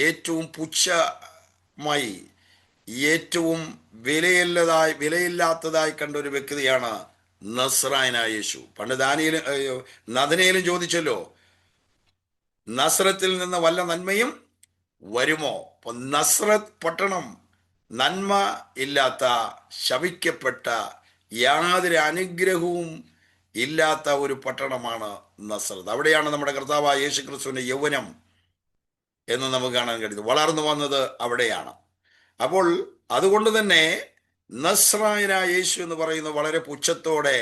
ഏറ്റവും പുച്ഛമായി, ഏറ്റവും വിലയില്ലാത്തതായി കണ്ട ഒരു വ്യക്തിയാണ് നസ്രായനായ യേശു. പണ്ട് നഥനയേലും ചോദിച്ചല്ലോ, നസ്രത്തിൽ നിന്ന് വല്ല നന്മയും വരുമോ? അപ്പൊ നസ്രത്ത് പട്ടണം നന്മ ഇല്ലാത്ത, ശപിക്കപ്പെട്ട, യാതൊരു അനുഗ്രഹവും ഇല്ലാത്ത ഒരു പട്ടണമാണ് നസ്രത്ത്. അവിടെയാണ് നമ്മുടെ കർത്താവായ യേശു ക്രിസ്തുവിന്റെ യൗവനം എന്ന് നമുക്ക് കാണാൻ കഴിയുന്നത്. വളർന്നു വന്നത് അവിടെയാണ്. അപ്പോൾ അതുകൊണ്ട് തന്നെ നസ്രായനായ യേശു എന്ന് പറയുന്നത് വളരെ പുച്ഛത്തോടെ,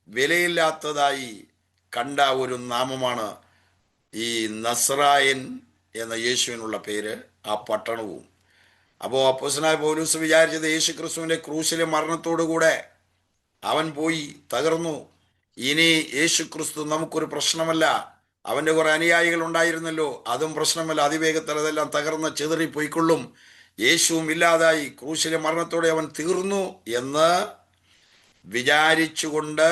വിലയില്ലാത്തതായി കണ്ട ഒരു നാമമാണ് ഈ നസ്രായൻ എന്ന യേശുവിനുള്ള പേര്, ആ പട്ടണവും. അപ്പോൾ അപ്പോസ്തലനായ പൗലോസ് വിചാരിച്ചത്, യേശു ക്രിസ്തുവിന്റെ ക്രൂശിലെ മരണത്തോടുകൂടെ അവൻ പോയി തകർന്നു, ഇനി യേശു ക്രിസ്തു നമുക്കൊരു പ്രശ്നമല്ല. അവന്റെ കുറെ അനുയായികൾ ഉണ്ടായിരുന്നല്ലോ, അതും പ്രശ്നമല്ല, അതിവേഗത്തിൽ അതെല്ലാം തകർന്ന് ചിതറിപ്പോയിക്കൊള്ളും. യേശുവും ഇല്ലാതായി, ക്രൂശിലെ മരണത്തോടെ അവൻ തീർന്നു എന്ന് വിചാരിച്ചുകൊണ്ട്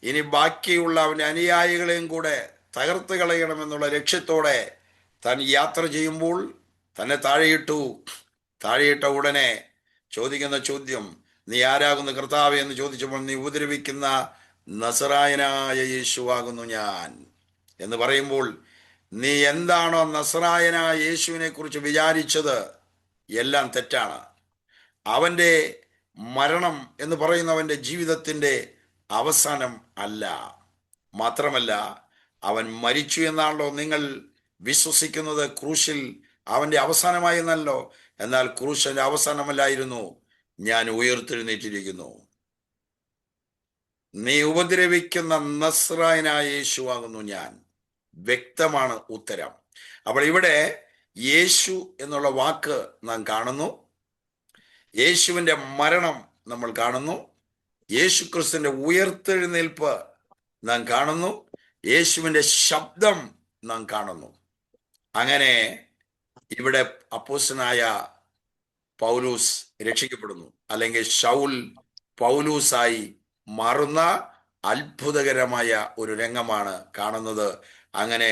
ഇനി ബാക്കിയുള്ള അവൻ്റെ അനുയായികളെയും കൂടെ തകർത്ത് കളയണമെന്നുള്ള ലക്ഷ്യത്തോടെ താൻ യാത്ര ചെയ്യുമ്പോൾ തന്നെ താഴെയിട്ട ഉടനെ ചോദിക്കുന്ന ചോദ്യം, നീ ആരാകുന്നു കർത്താവേ എന്ന് ചോദിച്ചപ്പോൾ, നീ ഉപദ്രവിക്കുന്ന നസറായനായ യേശുവാകുന്നു ഞാൻ എന്ന് പറയുമ്പോൾ, നീ എന്താണോ നസറായനായ യേശുവിനെ കുറിച്ച് വിചാരിച്ചത് എല്ലാം തെറ്റാണ്. അവൻ്റെ മരണം എന്ന് പറയുന്നവൻ്റെ ജീവിതത്തിൻ്റെ അവസാനം അല്ല. മാത്രമല്ല, അവൻ മരിച്ചു എന്നാണല്ലോ നിങ്ങൾ വിശ്വസിക്കുന്നത്. ക്രൂശിൽ അവൻ്റെ അവസാനമായി എന്നല്ലോ. എന്നാൽ ക്രൂശിന്റെ അവസാനമല്ലായിരുന്നു, ഞാൻ ഉയർത്തെഴുന്നേറ്റിരിക്കുന്നു. നീ ഉപദ്രവിക്കുന്ന നസ്രായനായ യേശുവാകുന്നു ഞാൻ. വ്യക്തമാണ് ഉത്തരം. അപ്പോൾ ഇവിടെ യേശു എന്നുള്ള വാക്ക് നാം കാണുന്നു, യേശുവിൻ്റെ മരണം നമ്മൾ കാണുന്നു, യേശു ക്രിസ്തുവിന്റെ ഉയർത്തെഴുന്നേൽപ്പ് നാം കാണുന്നു, യേശുവിൻ്റെ ശബ്ദം നാം കാണുന്നു. അങ്ങനെ ഇവിടെ അപ്പോസ്തലനായ പൗലൂസ് രക്ഷിക്കപ്പെടുന്നു, അല്ലെങ്കിൽ ശൗൽ പൗലൂസായി മാറുന്ന അത്ഭുതകരമായ ഒരു രംഗമാണ് കാണുന്നത്. അങ്ങനെ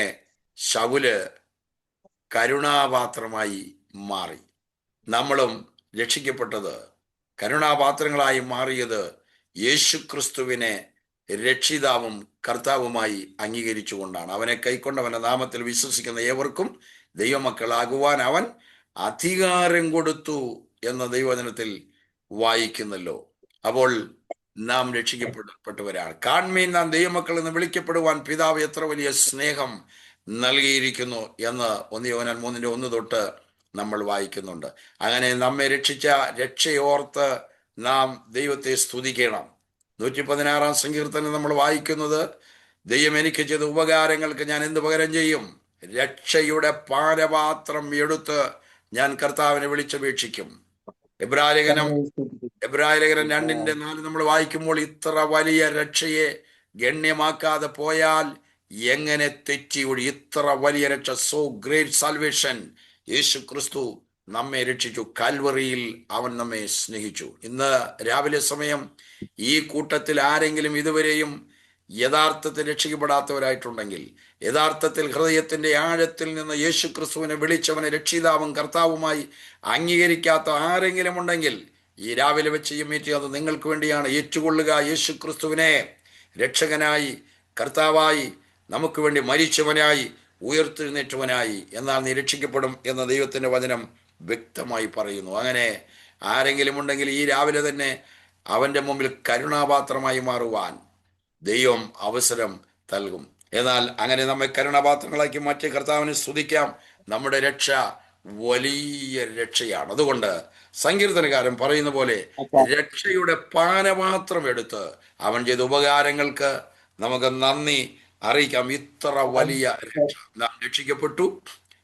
ശൗല് കരുണാപാത്രമായി മാറി. നമ്മളും രക്ഷിക്കപ്പെട്ടത്, കരുണാപാത്രങ്ങളായി മാറിയത് യേശുക്രിസ്തുവിനെ രക്ഷിതാവും കർത്താവുമായി അംഗീകരിച്ചുകൊണ്ടാണ്. അവനെ കൈക്കൊണ്ടവന്റെ നാമത്തിൽ വിശ്വസിക്കുന്ന ഏവർക്കും ദൈവമക്കളാകുവാൻ അവൻ അധികാരം കൊടുത്തു എന്ന ദൈവവചനത്തിൽ വായിക്കുന്നല്ലോ. അപ്പോൾ നാം രക്ഷിക്കപ്പെട്ടവരാണ്. കാൺമീൻ, നാം ദൈവമക്കൾ എന്ന് വിളിക്കപ്പെടുവാൻ പിതാവ് എത്ര വലിയ സ്നേഹം നൽകിയിരിക്കുന്നു എന്ന് 1 യോഹന്നാൻ 3:1 തൊട്ട് നമ്മൾ വായിക്കുന്നുണ്ട്. അങ്ങനെ നമ്മെ രക്ഷിച്ച രക്ഷയോർത്ത് നാം ദൈവത്തെ സ്തുതിക്കണം. 116 സങ്കീർത്തനം നമ്മൾ വായിക്കുന്നത്, ദൈവം എനിക്ക് ചെയ്ത ഉപകാരങ്ങൾക്ക് ഞാൻ എന്ത് പകരം ചെയ്യും? രക്ഷയുടെ പാനപാത്രം എടുത്ത് ഞാൻ കർത്താവിനെ വിളിച്ചപേക്ഷിക്കും. എബ്രായലേഖനം 2:4 നമ്മൾ വായിക്കുമ്പോൾ, ഇത്ര വലിയ രക്ഷയെ ഗണ്യമാക്കാതെ പോയാൽ എങ്ങനെ തെറ്റിയൊഴി? ഇത്ര വലിയ രക്ഷ, സോ ഗ്രേറ്റ് സാൽവേഷൻ, യേശു ക്രിസ്തു നമ്മെ രക്ഷിച്ചു. കാൽവറിയിൽ അവൻ നമ്മെ സ്നേഹിച്ചു. ഇന്ന് രാവിലെ സമയം ഈ കൂട്ടത്തിൽ ആരെങ്കിലും ഇതുവരെയും യഥാർത്ഥത്തിൽ രക്ഷിക്കപ്പെടാത്തവരായിട്ടുണ്ടെങ്കിൽ, യഥാർത്ഥത്തിൽ ഹൃദയത്തിന്റെ ആഴത്തിൽ നിന്ന് യേശു ക്രിസ്തുവിനെ വിളിച്ചവനെ രക്ഷിതാവും കർത്താവുമായി അംഗീകരിക്കാത്ത ആരെങ്കിലും ഉണ്ടെങ്കിൽ, ഈ രാവിലെ വെച്ച് ഈ മീറ്റിംഗ് അത് നിങ്ങൾക്ക് വേണ്ടിയാണ്. ഏറ്റുകൊള്ളുക യേശു ക്രിസ്തുവിനെ രക്ഷകനായി, കർത്താവായി, നമുക്ക് വേണ്ടി മരിച്ചവനായി, ഉയർത്തെഴുന്നേറ്റവനായി. എന്നാൽ നീ രക്ഷിക്കപ്പെടും എന്ന ദൈവത്തിന്റെ വചനം വ്യക്തമായി പറയുന്നു. അങ്ങനെ ആരെങ്കിലും ഉണ്ടെങ്കിൽ ഈ രാവിലെ തന്നെ അവന്റെ മുമ്പിൽ കരുണാപാത്രമായി മാറുവാൻ ദൈവം അവസരം നൽകും. എന്നാൽ അങ്ങനെ നമ്മെ കരുണാപാത്രങ്ങളാക്കി മാറ്റിയ കർത്താവിനെ സ്തുതിക്കാം. നമ്മുടെ രക്ഷ വലിയ രക്ഷയാണ്. അതുകൊണ്ട് സങ്കീർത്തനക്കാരൻ പറയുന്ന പോലെ രക്ഷയുടെ പാനപാത്രം എടുത്ത് അവൻ ചെയ്ത ഉപകാരങ്ങൾക്ക് നമുക്ക് നന്ദി അറിയിക്കാം. ഇത്ര വലിയ രക്ഷ. നാം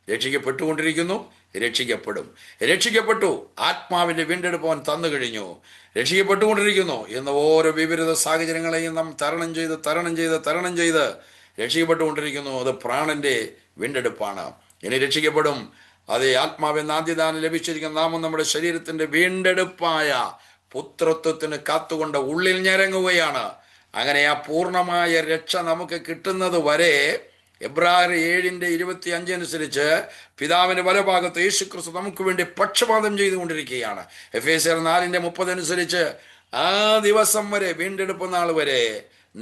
രക്ഷിക്കപ്പെട്ടുകൊണ്ടിരിക്കുന്നു, രക്ഷിക്കപ്പെട്ടു. ആത്മാവിന്റെ വീണ്ടെടുപ്പ് അവൻ തന്നു കഴിഞ്ഞു. രക്ഷിക്കപ്പെട്ടുകൊണ്ടിരിക്കുന്നു എന്ന ഓരോ വിപരീത സാഹചര്യങ്ങളെയും നാം തരണം ചെയ്ത് രക്ഷിക്കപ്പെട്ടുകൊണ്ടിരിക്കുന്നു. അത് പ്രാണന്റെ വീണ്ടെടുപ്പാണ്. ഇനി രക്ഷിക്കപ്പെടും. അതേ ആത്മാവെന്ന ആദ്യദാനം ലഭിച്ചിരിക്കുന്ന നാമം നമ്മുടെ ശരീരത്തിന്റെ വീണ്ടെടുപ്പായ പുത്രത്വത്തിന് കാത്തുകൊണ്ട് ഉള്ളിൽ ഞരങ്ങുകയാണ്. അങ്ങനെ ആ പൂർണ്ണമായ രക്ഷ നമുക്ക് കിട്ടുന്നത് വരെ എബ്രായർ 7:25 അനുസരിച്ച് പിതാവിന്റെ വലഭാഗത്ത് യേശു ക്രിസ്തു നമുക്ക് വേണ്ടി പക്ഷപാതം ചെയ്തുകൊണ്ടിരിക്കുകയാണ്. എഫേസ്യർ 4:30 അനുസരിച്ച് ആ ദിവസം വരെ, വീണ്ടെടുപ്പ് നാൾ വരെ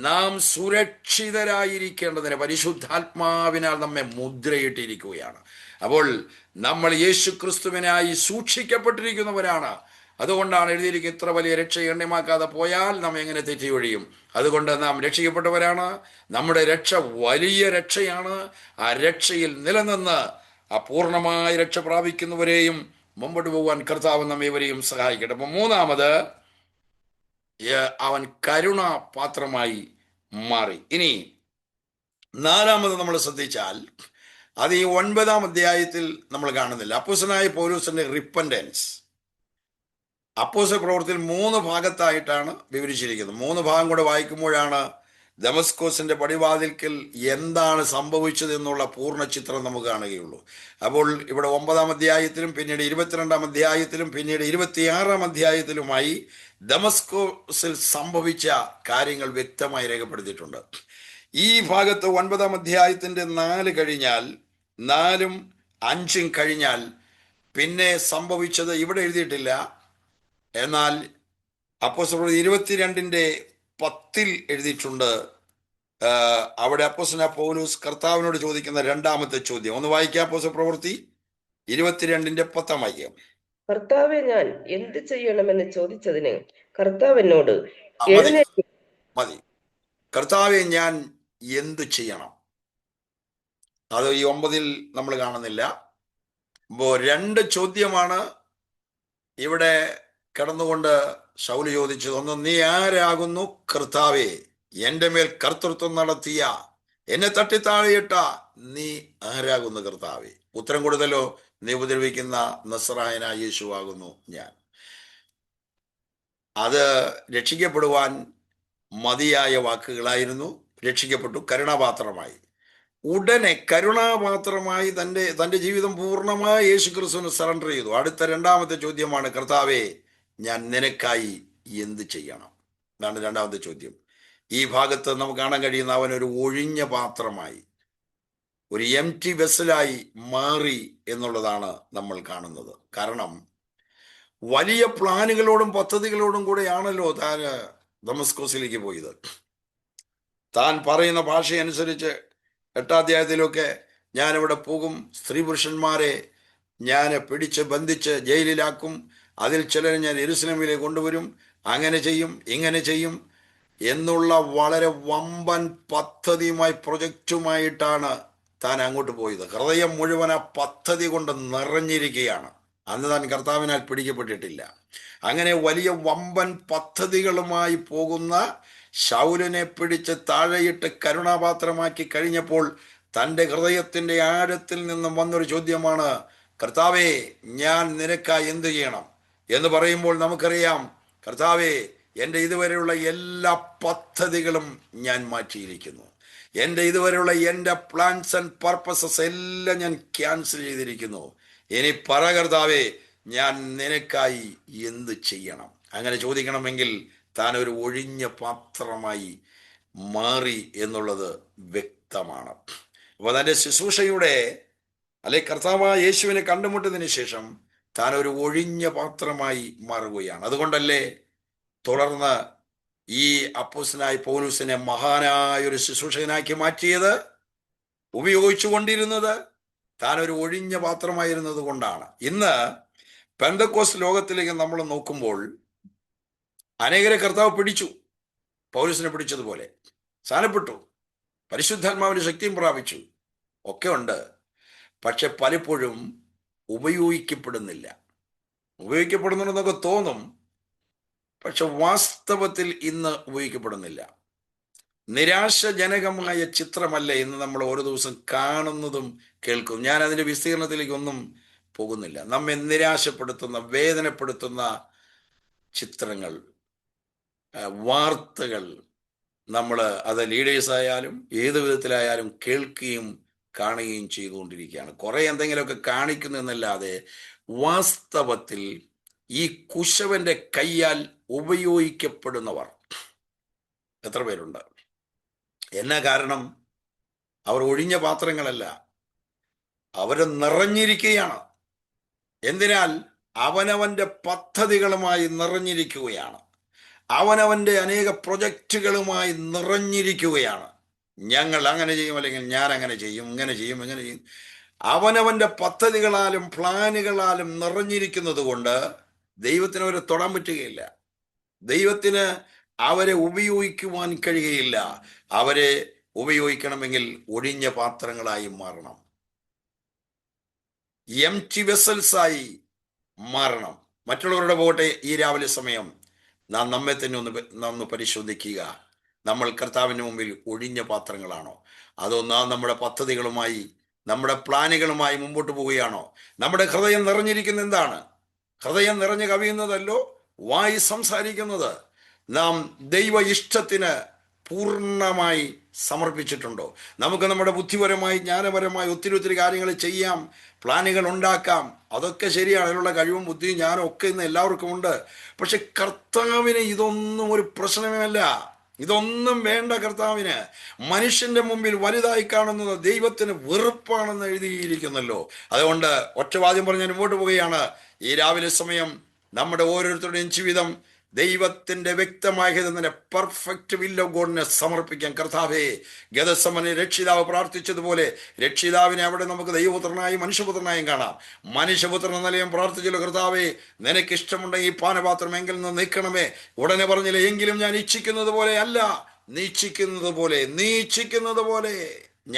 നാം സുരക്ഷിതരായിരിക്കേണ്ടതിന് പരിശുദ്ധാത്മാവിനാൽ നമ്മെ മുദ്രയിട്ടിരിക്കുകയാണ്. അപ്പോൾ നമ്മൾ യേശു ക്രിസ്തുവിനായി സൂക്ഷിക്കപ്പെട്ടിരിക്കുന്നവരാണ്. അതുകൊണ്ടാണ് എഴുതിയിരിക്കുന്നത്, ഇത്ര വലിയ രക്ഷ എണ്ണമാക്കാതെ പോയാൽ നാം എങ്ങനെ തെറ്റി ഒഴിയും? അതുകൊണ്ട് നാം രക്ഷിക്കപ്പെട്ടവരാണ്. നമ്മുടെ രക്ഷ വലിയ രക്ഷയാണ്. ആ രക്ഷയിൽ നിലനിന്ന് അപൂർണമായ രക്ഷ പ്രാപിക്കുന്നവരെയും മുമ്പോട്ട് പോകാൻ കർത്താവ് നമ്മേവരെയും സഹായിക്കട്ടെ. അപ്പൊ മൂന്നാമത്, അവൻ കരുണാപാത്രമായി മാറി. ഇനി നാലാമത് നമ്മൾ ശ്രദ്ധിച്ചാൽ, അത് ഈ 9-ാം അധ്യായത്തിൽ നമ്മൾ കാണുന്നില്ല. അപ്പോസ്തലനായ പൗലോസിന്റെ റിപ്പന്റൻസ് അപ്പോസ്തല പ്രവൃത്തിയിൽ 3 ഭാഗത്തായിട്ടാണ് വിവരിച്ചിരിക്കുന്നത്. 3 ഭാഗം കൂടെ വായിക്കുമ്പോഴാണ് ദമസ്കോസിന്റെ പടിവാതിൽക്കൽ എന്താണ് സംഭവിച്ചത് എന്നുള്ള പൂർണ്ണ ചിത്രം നമുക്ക് കാണുകയുള്ളൂ. അപ്പോൾ ഇവിടെ 9-ാം അധ്യായത്തിലും പിന്നീട് 22-ാം അധ്യായത്തിലും പിന്നീട് 26-ാം അധ്യായത്തിലുമായി ദമസ്കോസിൽ സംഭവിച്ച കാര്യങ്ങൾ വ്യക്തമായി രേഖപ്പെടുത്തിയിട്ടുണ്ട്. ഈ ഭാഗത്ത് 9-ാം അധ്യായത്തിന്റെ 4 കഴിഞ്ഞാൽ, 4ഉം 5ഉം കഴിഞ്ഞാൽ പിന്നെ സംഭവിച്ചത് ഇവിടെ എഴുതിയിട്ടില്ല. എന്നാൽ അപ്പോസ്തലർ 22:10 എഴുതിയിട്ടുണ്ട്. അവിടെ അപ്പോസ്തലനായ പൗലോസ് കർത്താവിനോട് ചോദിക്കുന്ന രണ്ടാമത്തെ ചോദ്യം ഒന്ന് വായിക്കാം. അപ്പോസ്തല പ്രവൃത്തി 22:10 വായിക്കാം. കർത്താവെ, ഞാൻ എന്ത് ചെയ്യണമെന്ന് ചോദിച്ചതിന് കർത്താവ് എന്നോട്, മതി. കർത്താവെ, ഞാൻ എന്ത് ചെയ്യണം? അത് ഈ 9-ൽ നമ്മൾ കാണുന്നില്ല. അപ്പോ 2 ചോദ്യമാണ് ഇവിടെ കിടന്നുകൊണ്ട് ശൗല് ചോദിച്ചത്. ഒന്ന്, നീ ആരാകുന്നു കർത്താവേ? എന്റെ മേൽ കർത്തൃത്വം നടത്തിയ, എന്നെ തട്ടിത്താഴെയിട്ട നീ ആരാകുന്നു കർത്താവേ? ഉത്തരം കൊടുത്തല്ലോ, നീ ഉപദ്രവിക്കുന്ന നസ്രായനായ യേശു ആകുന്നു ഞാൻ. അത് രക്ഷിക്കപ്പെടുവാൻ മതിയായ വാക്കുകളായിരുന്നു. രക്ഷിക്കപ്പെട്ടു, കരുണാപാത്രമായി. ഉടനെ കരുണാപാത്രമായി തന്റെ ജീവിതം പൂർണ്ണമായി യേശു ക്രിസ്തുവിന് സറണ്ടർ ചെയ്തു. അടുത്ത 2-ാമത്തെ ചോദ്യമാണ്, കർത്താവേ, ഞാൻ നിനക്കായി എന്ത് ചെയ്യണം? ഇതാണ് 2-ാമത്തെ ചോദ്യം. ഈ ഭാഗത്ത് നമുക്ക് കാണാൻ കഴിയുന്ന അവൻ ഒരു ഒഴിഞ്ഞ പാത്രമായി. ഒരു എംപ്റ്റി വെസലായി മാറി എന്നുള്ളതാണ് നമ്മൾ കാണുന്നത്. കാരണം വലിയ പ്ലാനുകളോടും പദ്ധതികളോടും കൂടെയാണല്ലോ താൻ ദമസ്കോസിലേക്ക് പോയത്. താൻ പറയുന്ന ഭാഷയനുസരിച്ച് 8-ാം അധ്യായത്തിലൊക്കെ ഞാനിവിടെ പോകും, സ്ത്രീ പുരുഷന്മാരെ ഞാൻ പിടിച്ച് ബന്ധിച്ച് ജയിലിലാക്കും, അതിൽ ചിലരെ ഞാൻ യെരൂശലേമിലേക്ക് കൊണ്ടുവരും, അങ്ങനെ ചെയ്യും ഇങ്ങനെ ചെയ്യും എന്നുള്ള വളരെ വമ്പൻ പദ്ധതിയുമായി പ്രൊജക്റ്റുമായിട്ടാണ് താൻ അങ്ങോട്ട് പോയത്. ഹൃദയം മുഴുവൻ ആ പദ്ധതി കൊണ്ട് നിറഞ്ഞിരിക്കുകയാണ്. അന്ന് താൻ കർത്താവിനാൽ പിടിക്കപ്പെട്ടിട്ടില്ല. അങ്ങനെ വലിയ വമ്പൻ പദ്ധതികളുമായി പോകുന്ന ശൗലിനെ പിടിച്ച് താഴെയിട്ട് കരുണാപാത്രമാക്കി കഴിഞ്ഞപ്പോൾ തൻ്റെ ഹൃദയത്തിൻ്റെ ആഴത്തിൽ നിന്നും വന്നൊരു ചോദ്യമാണ്, കർത്താവേ, ഞാൻ നിനക്കായി എന്ത് ചെയ്യണം എന്ന് പറയുമ്പോൾ നമുക്കറിയാം, കർത്താവേ, എൻ്റെ ഇതുവരെയുള്ള എല്ലാ പദ്ധതികളും ഞാൻ മാറ്റിയിരിക്കുന്നു. എൻ്റെ ഇതുവരെയുള്ള എൻ്റെ പ്ലാൻസ് ആൻഡ് പർപ്പസസ് എല്ലാം ഞാൻ ക്യാൻസൽ ചെയ്തിരിക്കുന്നു. ഇനി പറ കർത്താവേ, ഞാൻ നിനക്കായി എന്ത് ചെയ്യണം? അങ്ങനെ ചോദിക്കണമെങ്കിൽ താൻ ഒരു ഒഴിഞ്ഞ പാത്രമായി മാറി എന്നുള്ളത് വ്യക്തമാണ്. അപ്പോൾ തൻ്റെ ശുശ്രൂഷയുടെ അല്ലെ കർത്താവായ യേശുവിനെ കണ്ടുമുട്ടതിന് ശേഷം താൻ ഒരു ഒഴിഞ്ഞ പാത്രമായി മാറുകയാണ്. അതുകൊണ്ടല്ലേ തുടർന്ന് ഈ അപ്പോസ്തലനായ പൗലോസിനെ മഹാനായ ഒരു ശുശ്രൂഷകനാക്കി മാറ്റിയത്? ഉപയോഗിച്ചുകൊണ്ടിരുന്നത് താൻ ഒരു ഒഴിഞ്ഞ പാത്രമായിരുന്നത് കൊണ്ടാണ്. ഇന്ന് പെന്തക്കോസ്ത് ലോകത്തിലേക്ക് നമ്മൾ നോക്കുമ്പോൾ അനേകരെ കർത്താവ് പിടിച്ചു, പൗലോസിനെ പിടിച്ചതുപോലെ സ്ഥാനപ്പെട്ടു, പരിശുദ്ധാത്മാവിന്റെ ശക്തിയും പ്രാപിച്ചു, ഒക്കെ ഉണ്ട്. പക്ഷെ പലപ്പോഴും ഉപയോഗിക്കപ്പെടുന്നില്ല. ഉപയോഗിക്കപ്പെടുന്നുണ്ടെന്നൊക്കെ തോന്നും, പക്ഷെ വാസ്തവത്തിൽ ഇന്ന് ഉപയോഗിക്കപ്പെടുന്നില്ല. നിരാശജനകമായ ചിത്രമല്ല ഇന്ന് നമ്മൾ ഓരോ ദിവസം കാണുന്നതും കേൾക്കും. ഞാൻ അതിൻ്റെ വിസ്തീർണത്തിലേക്കൊന്നും പോകുന്നില്ല. നമ്മെ നിരാശപ്പെടുത്തുന്ന, വേദനപ്പെടുത്തുന്ന ചിത്രങ്ങൾ, വാർത്തകൾ നമ്മൾ അത് ലീഡേഴ്സ് ആയാലും ഏത് വിധത്തിലായാലും കേൾക്കുകയും കാണുകയും ചെയ്തുകൊണ്ടിരിക്കുകയാണ്. കുറെ എന്തെങ്കിലുമൊക്കെ കാണിക്കുന്നു എന്നല്ലാതെ വാസ്തവത്തിൽ ഈ കുശവന്റെ കയ്യാൽ ഉപയോഗിക്കപ്പെടുന്നവർ എത്ര പേരുണ്ട്? എന്നാ കാരണം? അവർ ഒഴിഞ്ഞ പാത്രങ്ങളല്ല, അവർ നിറഞ്ഞിരിക്കുകയാണ്. എന്തിനാൽ? അവനവന്റെ പദ്ധതികളുമായി നിറഞ്ഞിരിക്കുകയാണ്, അവനവന്റെ അനേക പ്രൊജക്റ്റുകളുമായി നിറഞ്ഞിരിക്കുകയാണ്. ഞങ്ങൾ അങ്ങനെ ചെയ്യും, അല്ലെങ്കിൽ ഞാൻ അങ്ങനെ ചെയ്യും, ഇങ്ങനെ ചെയ്യും, ഇങ്ങനെ ചെയ്യും. അവനവന്റെ പദ്ധതികളാലും പ്ലാനുകളാലും നിറഞ്ഞിരിക്കുന്നത് കൊണ്ട് ദൈവത്തിന് അവരെ തൊടാൻ പറ്റുകയില്ല. ദൈവത്തിന് അവരെ ഉപയോഗിക്കുവാൻ കഴിയുകയില്ല. അവരെ ഉപയോഗിക്കണമെങ്കിൽ ഒഴിഞ്ഞ പാത്രങ്ങളായി മാറണം, എംപ്റ്റി വെസൽസായി മാറണം. മറ്റുള്ളവരുടെ പോകട്ടെ, ഈ രാവിലെ സമയം നാം നമ്മെ തന്നെ ഒന്ന് പരിശോധിക്കുക. നമ്മൾ കർത്താവിന് മുമ്പിൽ ഒഴിഞ്ഞ പാത്രങ്ങളാണോ? അതോ നാം നമ്മുടെ പദ്ധതികളുമായി, നമ്മുടെ പ്ലാനുകളുമായി മുമ്പോട്ട് പോവുകയാണോ? നമ്മുടെ ഹൃദയം നിറഞ്ഞിരിക്കുന്ന എന്താണ്? ഹൃദയം നിറഞ്ഞു കവിയുന്നതല്ലോ വായി സംസാരിക്കുന്നത്. നാം ദൈവ ഇഷ്ടത്തിന് പൂർണ്ണമായി സമർപ്പിച്ചിട്ടുണ്ടോ? നമുക്ക് നമ്മുടെ ബുദ്ധിപരമായി, ജ്ഞാനപരമായി ഒത്തിരി കാര്യങ്ങൾ ചെയ്യാം, പ്ലാനുകൾ ഉണ്ടാക്കാം, അതൊക്കെ ശരിയാണ്. അതിനുള്ള കഴിവും ബുദ്ധിയും ജ്ഞാനം ഒക്കെ ഇന്ന് എല്ലാവർക്കും ഉണ്ട്. പക്ഷെ കർത്താവിന് ഇതൊന്നും ഒരു പ്രശ്നമല്ല, ഇതൊന്നും വേണ്ട കർത്താവിന്. മനുഷ്യന്റെ മുമ്പിൽ വലുതായി കാണുന്നത് ദൈവത്തിന് വെറുപ്പാണെന്ന് എഴുതിയിരിക്കുന്നല്ലോ. അതുകൊണ്ട് ഒറ്റവാദ്യം പറഞ്ഞ് മുമ്പോട്ട് പോവുകയാണ്. ഈ രാവിലെ സമയം നമ്മുടെ ഓരോരുത്തരുടെയും ജീവിതം ദൈവത്തിന്റെ വ്യക്തമായ പെർഫെക്റ്റ് വിൽ ഓഫ് ഗോഡിനെ സമർപ്പിക്കാൻ. കർത്താവേ, ഗതസമനെ രക്ഷിതാവ് പ്രാർത്ഥിച്ചതുപോലെ രക്ഷിതാവിനെ അവിടെ നമുക്ക് ദൈവപുത്രനായും മനുഷ്യപുത്രനായും കാണാം. മനുഷ്യപുത്രൻ എന്ന നിലയം പ്രാർത്ഥിച്ചല്ലോ, കർത്താവേ, നിനക്ക് ഇഷ്ടമുണ്ടെങ്കിൽ ഈ പാനപാത്രം എങ്കിൽ നിന്ന് നീക്കണമേ. ഉടനെ പറഞ്ഞില്ലേ, എങ്കിലും ഞാൻ ഇച്ഛിക്കുന്നത് പോലെ അല്ല, നീ ഇച്ഛിക്കുന്നത് പോലെ, നീ ഇച്ഛിക്കുന്നത് പോലെ.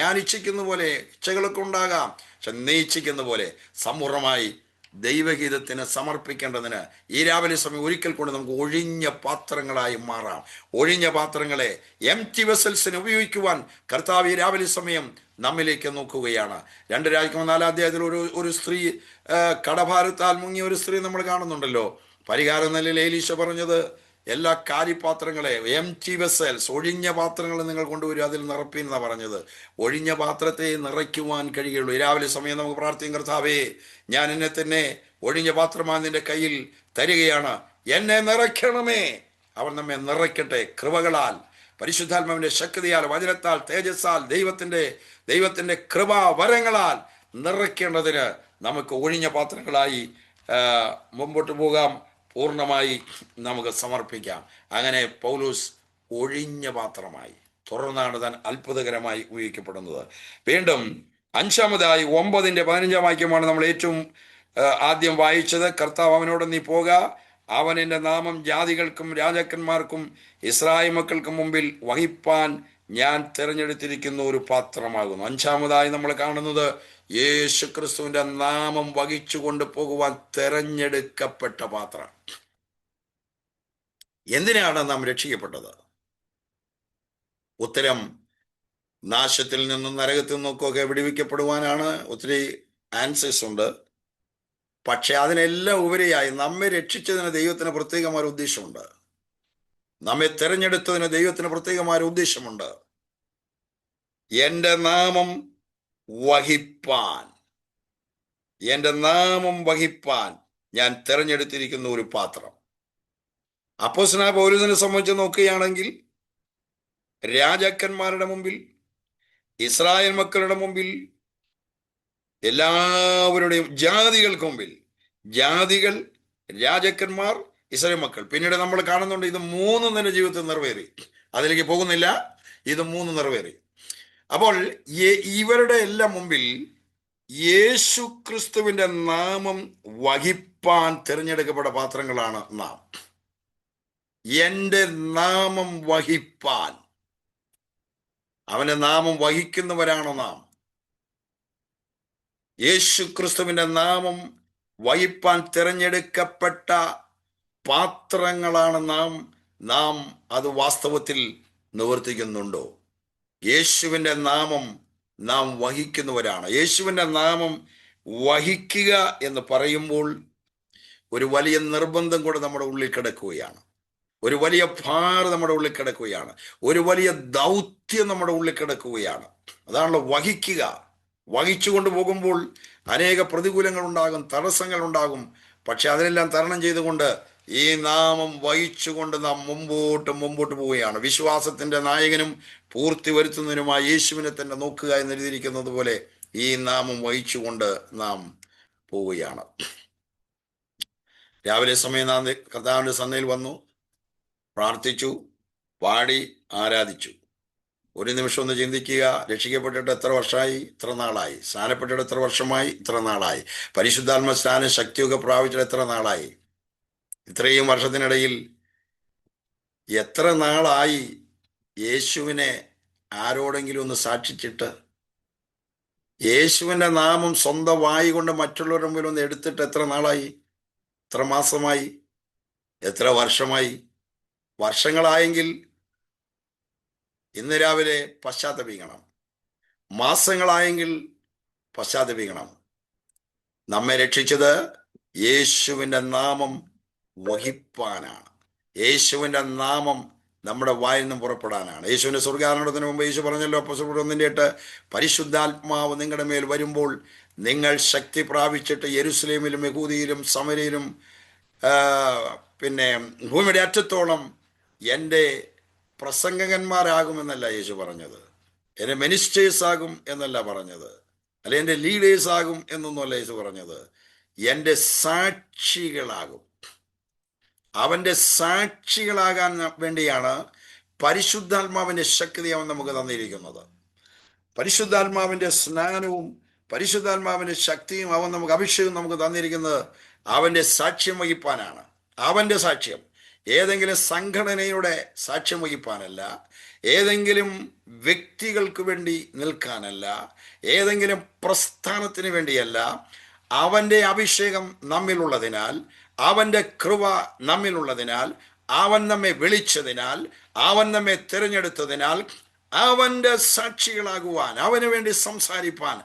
ഞാൻ ഇച്ഛിക്കുന്ന പോലെ ഇച്ഛകളൊക്കെ ഉണ്ടാകാം, പക്ഷെ നീ ഇച്ഛിക്കുന്ന പോലെ സമ്പൂർണ്ണമായി ദൈവഗീതത്തിന് സമർപ്പിക്കേണ്ടതിന് ഈ രാവിലെ സമയം ഒരിക്കൽ കൊണ്ട് നമുക്ക് ഒഴിഞ്ഞ പാത്രങ്ങളായി മാറാം. ഒഴിഞ്ഞ പാത്രങ്ങളെ, എംപ്റ്റി വെസൽസിന് ഉപയോഗിക്കുവാൻ കർത്താവ് ഈ രാവിലെ സമയം നമ്മിലേക്ക് നോക്കുകയാണ്. 2 രാജകുമാരൻ 4-ാം അധ്യായത്തിൽ ഒരു സ്ത്രീ, കടഭാരത്താൽ മുങ്ങിയ ഒരു സ്ത്രീ നമ്മൾ കാണുന്നുണ്ടല്ലോ. പരിഹാരം നിലയിൽ എലീശ പറഞ്ഞത്, എല്ലാ കാലിപാത്രങ്ങളെ, എംപ്റ്റി വെസൽസ്, ഒഴിഞ്ഞ പാത്രങ്ങൾ നിങ്ങൾ കൊണ്ടുവരും, അതിൽ നിറപ്പീൻ എന്നാണ് പറഞ്ഞത്. ഒഴിഞ്ഞ പാത്രത്തെ നിറയ്ക്കുവാൻ കഴിയുള്ളൂ. രാവിലെ സമയം നമുക്ക് പ്രാർത്ഥിക്കും, കർത്താവേ, ഞാൻ എന്നെ തന്നെ ഒഴിഞ്ഞ പാത്രമായി നിന്റെ കയ്യിൽ തരികയാണ്, എന്നെ നിറയ്ക്കണമേ. അവൻ നമ്മെ നിറയ്ക്കട്ടെ കൃപകളാൽ, പരിശുദ്ധാത്മാവിന്റെ ശക്തിയാൽ, വചനത്താൽ, തേജസ്സാൽ, ദൈവത്തിന്റെ കൃപാ വരങ്ങളാൽ നിറയ്ക്കേണ്ടതിന് നമുക്ക് ഒഴിഞ്ഞ പാത്രങ്ങളായി മുമ്പോട്ട് പോകാം. പൂർണ്ണമായി നമുക്ക് സമർപ്പിക്കാം. അങ്ങനെ പൗലോസ് ഒഴിഞ്ഞ പാത്രമായി, തുടർന്നാണ് താൻ അത്ഭുതകരമായി ഉപയോഗിക്കപ്പെടുന്നത്. വീണ്ടും 5-15 വാക്യമാണ് നമ്മൾ ഏറ്റവും ആദ്യം വായിച്ചത്. കർത്താവ് അവനോട്, നീ പോക, അവൻ എൻ്റെ നാമം ജാതികൾക്കും രാജാക്കന്മാർക്കും ഇസ്രായേൽ മക്കൾക്കും മുമ്പിൽ വഹിപ്പാൻ ഞാൻ തിരഞ്ഞെടുത്തിരിക്കുന്ന ഒരു പാത്രമാകുന്നു. 5 നമ്മൾ കാണുന്നത് യേശു ക്രിസ്തുവിന്റെ നാമം വഹിച്ചു കൊണ്ടുപോകുവാൻ തെരഞ്ഞെടുക്കപ്പെട്ട പാത്രം. എന്തിനാണ് നാം രക്ഷിക്കപ്പെട്ടത്? ഉത്തരം, നാശത്തിൽ നിന്നും നരകത്തിൽ നിന്നൊക്കെ വിടുവിക്കപ്പെടുവാനാണ്. ഒത്തിരി ആൻസേഴ്സ് ഉണ്ട്. പക്ഷെ അതിനെല്ലാം ഉപരിയായി നമ്മെ രക്ഷിച്ചതിന് ദൈവത്തിന് പ്രത്യേകമായ ഉദ്ദേശമുണ്ട്. നമ്മെ തെരഞ്ഞെടുത്തതിന് ദൈവത്തിന് പ്രത്യേകമായ ഉദ്ദേശമുണ്ട്. എൻ്റെ നാമം വഹിപ്പാൻ ഞാൻ തെരഞ്ഞെടുത്തിരിക്കുന്ന ഒരു പാത്രം. അപ്പോസ്തലനായ പൗലോസിനെ സംബന്ധിച്ച് നോക്കുകയാണെങ്കിൽ, രാജാക്കന്മാരുടെ മുമ്പിൽ, ഇസ്രായേൽ മക്കളുടെ മുമ്പിൽ, എല്ലാവരുടെയും, ജാതികൾക്ക് മുമ്പിൽ, ജാതികൾ, രാജാക്കന്മാർ, ഇസ്രായേൽ മക്കൾ. പിന്നീട് നമ്മൾ കാണുന്നുണ്ട് ഇത് 3 തന്നെ ജീവിതത്തിൽ നിറവേറി. അതിലേക്ക് പോകുന്നില്ല. ഇത് 3 നിറവേറി. അപ്പോൾ ഇവരുടെ എല്ലാം മുമ്പിൽ യേശു ക്രിസ്തുവിന്റെ നാമം വഹിപ്പാൻ തിരഞ്ഞെടുക്കപ്പെട്ട പാത്രങ്ങളാണ് നാം. എൻ്റെ നാമം വഹിപ്പാൻ, അവന്റെ നാമം വഹിക്കുന്നവരാണോ നാം? യേശു ക്രിസ്തുവിന്റെ നാമം വഹിപ്പാൻ തിരഞ്ഞെടുക്കപ്പെട്ട പാത്രങ്ങളാണ് നാം അത് വാസ്തവത്തിൽ നിവർത്തിക്കുന്നുണ്ടോ? യേശുവിന്റെ നാമം നാം വഹിക്കുന്നവരാണ്. യേശുവിന്റെ നാമം വഹിക്കുക എന്ന് പറയുമ്പോൾ ഒരു വലിയ നിർബന്ധം കൂടെ നമ്മുടെ ഉള്ളിൽ കിടക്കുകയാണ്. ഒരു വലിയ ഭാരം നമ്മുടെ ഉള്ളിൽ കിടക്കുകയാണ്. ഒരു വലിയ ദൗത്യം നമ്മുടെ ഉള്ളിൽ കിടക്കുകയാണ്. അതാണല്ലോ വഹിക്കുക. വഹിച്ചുകൊണ്ട് പോകുമ്പോൾ അനേക പ്രതികൂലങ്ങൾ ഉണ്ടാകും, തടസ്സങ്ങൾ ഉണ്ടാകും. പക്ഷെ അതിനെല്ലാം തരണം ചെയ്തുകൊണ്ട് ഈ നാമം വഹിച്ചുകൊണ്ട് നാം മുമ്പോട്ട് പോവുകയാണ്. വിശ്വാസത്തിന്റെ നായകനും പൂർത്തി വരുത്തുന്നതിനുമായി യേശുവിനെ തന്നെ നോക്കുക എന്ന് എഴുതിയിരിക്കുന്നത് പോലെ ഈ നാമം വഹിച്ചുകൊണ്ട് നാം പോവുകയാണ്. രാവിലെ സമയം നാം കർത്താവിന്റെ സന്നയിൽ വന്നു, പ്രാർത്ഥിച്ചു, പാടി, ആരാധിച്ചു. ഒരു നിമിഷം ഒന്ന് ചിന്തിക്കുക. രക്ഷിക്കപ്പെട്ടിട്ട് എത്ര വർഷമായി? ഇത്ര നാളായി. സ്നാനപ്പെട്ടിട്ട് എത്ര വർഷമായി? ഇത്ര നാളായി. പരിശുദ്ധാത്മ സ്നാനം ശക്തിയൊക്കെ പ്രാപിച്ചിട്ട് എത്ര നാളായി? ഇത്രയും വർഷത്തിനിടയിൽ എത്ര നാളായി യേശുവിനെ ആരോടെങ്കിലും ഒന്ന് സാക്ഷിച്ചിട്ട്? യേശുവിന്റെ നാമം സ്വന്തം വായി കൊണ്ട് മറ്റുള്ളവരുടെ മുമ്പിൽ ഒന്ന് എടുത്തിട്ട് എത്ര നാളായി? എത്ര മാസമായി? എത്ര വർഷമായി? വർഷങ്ങളായെങ്കിൽ ഇന്ന് രാവിലെ പശ്ചാത്തപിക്കണം. മാസങ്ങളായെങ്കിൽ പശ്ചാത്തപിക്കണം. നമ്മെ രക്ഷിച്ചത് യേശുവിന്റെ നാമം വഹിപ്പാനാണ്. യേശുവിന്റെ നാമം നമ്മുടെ വായിൽ നിന്നും പുറപ്പെടാനാണ്. യേശുവിന്റെ സ്വർഗ്ഗാരോഹണത്തിന് മുമ്പ് യേശു പറഞ്ഞല്ലോ, അപ്പോസ്തലർ 1:8, പരിശുദ്ധാത്മാവ് നിങ്ങളുടെ മേൽ വരുമ്പോൾ നിങ്ങൾ ശക്തി പ്രാപിച്ചിട്ട് യെരുശലേമിലും യഹൂദിയിലും സമരയിലും പിന്നെ ഭൂമിയുടെ അറ്റത്തോളം എൻ്റെ പ്രസംഗകന്മാരാകുമെന്നല്ല യേശു പറഞ്ഞത്. എൻ്റെ മിനിസ്റ്റേഴ്സ് ആകും എന്നല്ല പറഞ്ഞത്. അല്ലെ എൻ്റെ ലീഡേഴ്സ് ആകും എന്നൊന്നുമല്ല യേശു പറഞ്ഞത്. എൻ്റെ സാക്ഷികളാകും. അവൻ്റെ സാക്ഷികളാകാൻ വേണ്ടിയാണ് പരിശുദ്ധാത്മാവിൻ്റെ ശക്തി അവൻ നമുക്ക് തന്നിരിക്കുന്നത്. പരിശുദ്ധാത്മാവിൻ്റെ സ്നാനവും പരിശുദ്ധാത്മാവിൻ്റെ ശക്തിയും അവൻ നമുക്ക് അഭിഷേകവും നമുക്ക് തന്നിരിക്കുന്നത് അവൻ്റെ സാക്ഷ്യം വഹിപ്പാനാണ്. അവൻ്റെ സാക്ഷ്യം ഏതെങ്കിലും സംഘടനയുടെ സാക്ഷ്യം വഹിപ്പാനല്ല, ഏതെങ്കിലും വ്യക്തികൾക്ക് വേണ്ടി നിൽക്കാനല്ല, ഏതെങ്കിലും പ്രസ്ഥാനത്തിന് വേണ്ടിയല്ല. അവൻ്റെ അഭിഷേകം നമ്മിലുള്ളതിനാൽ, അവൻ്റെ കൃപ നമ്മിലുള്ളതിനാൽ, അവൻ നമ്മെ വിളിച്ചതിനാൽ, അവൻ നമ്മെ തിരഞ്ഞെടുത്തതിനാൽ, അവൻ്റെ സാക്ഷികളാകുവാൻ, അവന് വേണ്ടി സംസാരിപ്പാൻ,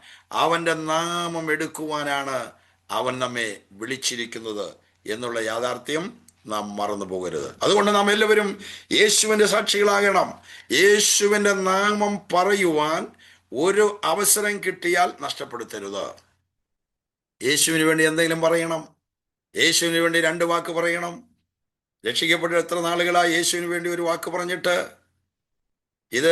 അവൻ്റെ നാമം എടുക്കുവാനാണ് അവൻ നമ്മെ വിളിച്ചിരിക്കുന്നത് എന്നുള്ള യാഥാർത്ഥ്യം നാം മറന്നു പോകരുത്. അതുകൊണ്ട് നാം എല്ലാവരും യേശുവിൻ്റെ സാക്ഷികളാകണം. യേശുവിൻ്റെ നാമം പറയുവാൻ ഒരു അവസരം കിട്ടിയാൽ നഷ്ടപ്പെടുത്തരുത്. യേശുവിന് വേണ്ടി എന്തെങ്കിലും പറയണം. യേശുവിന് വേണ്ടി 2 വാക്ക് പറയണം. രക്ഷിക്കപ്പെട്ട എത്ര നാളുകളായി യേശുവിന് വേണ്ടി ഒരു വാക്ക് പറഞ്ഞിട്ട്? ഇത്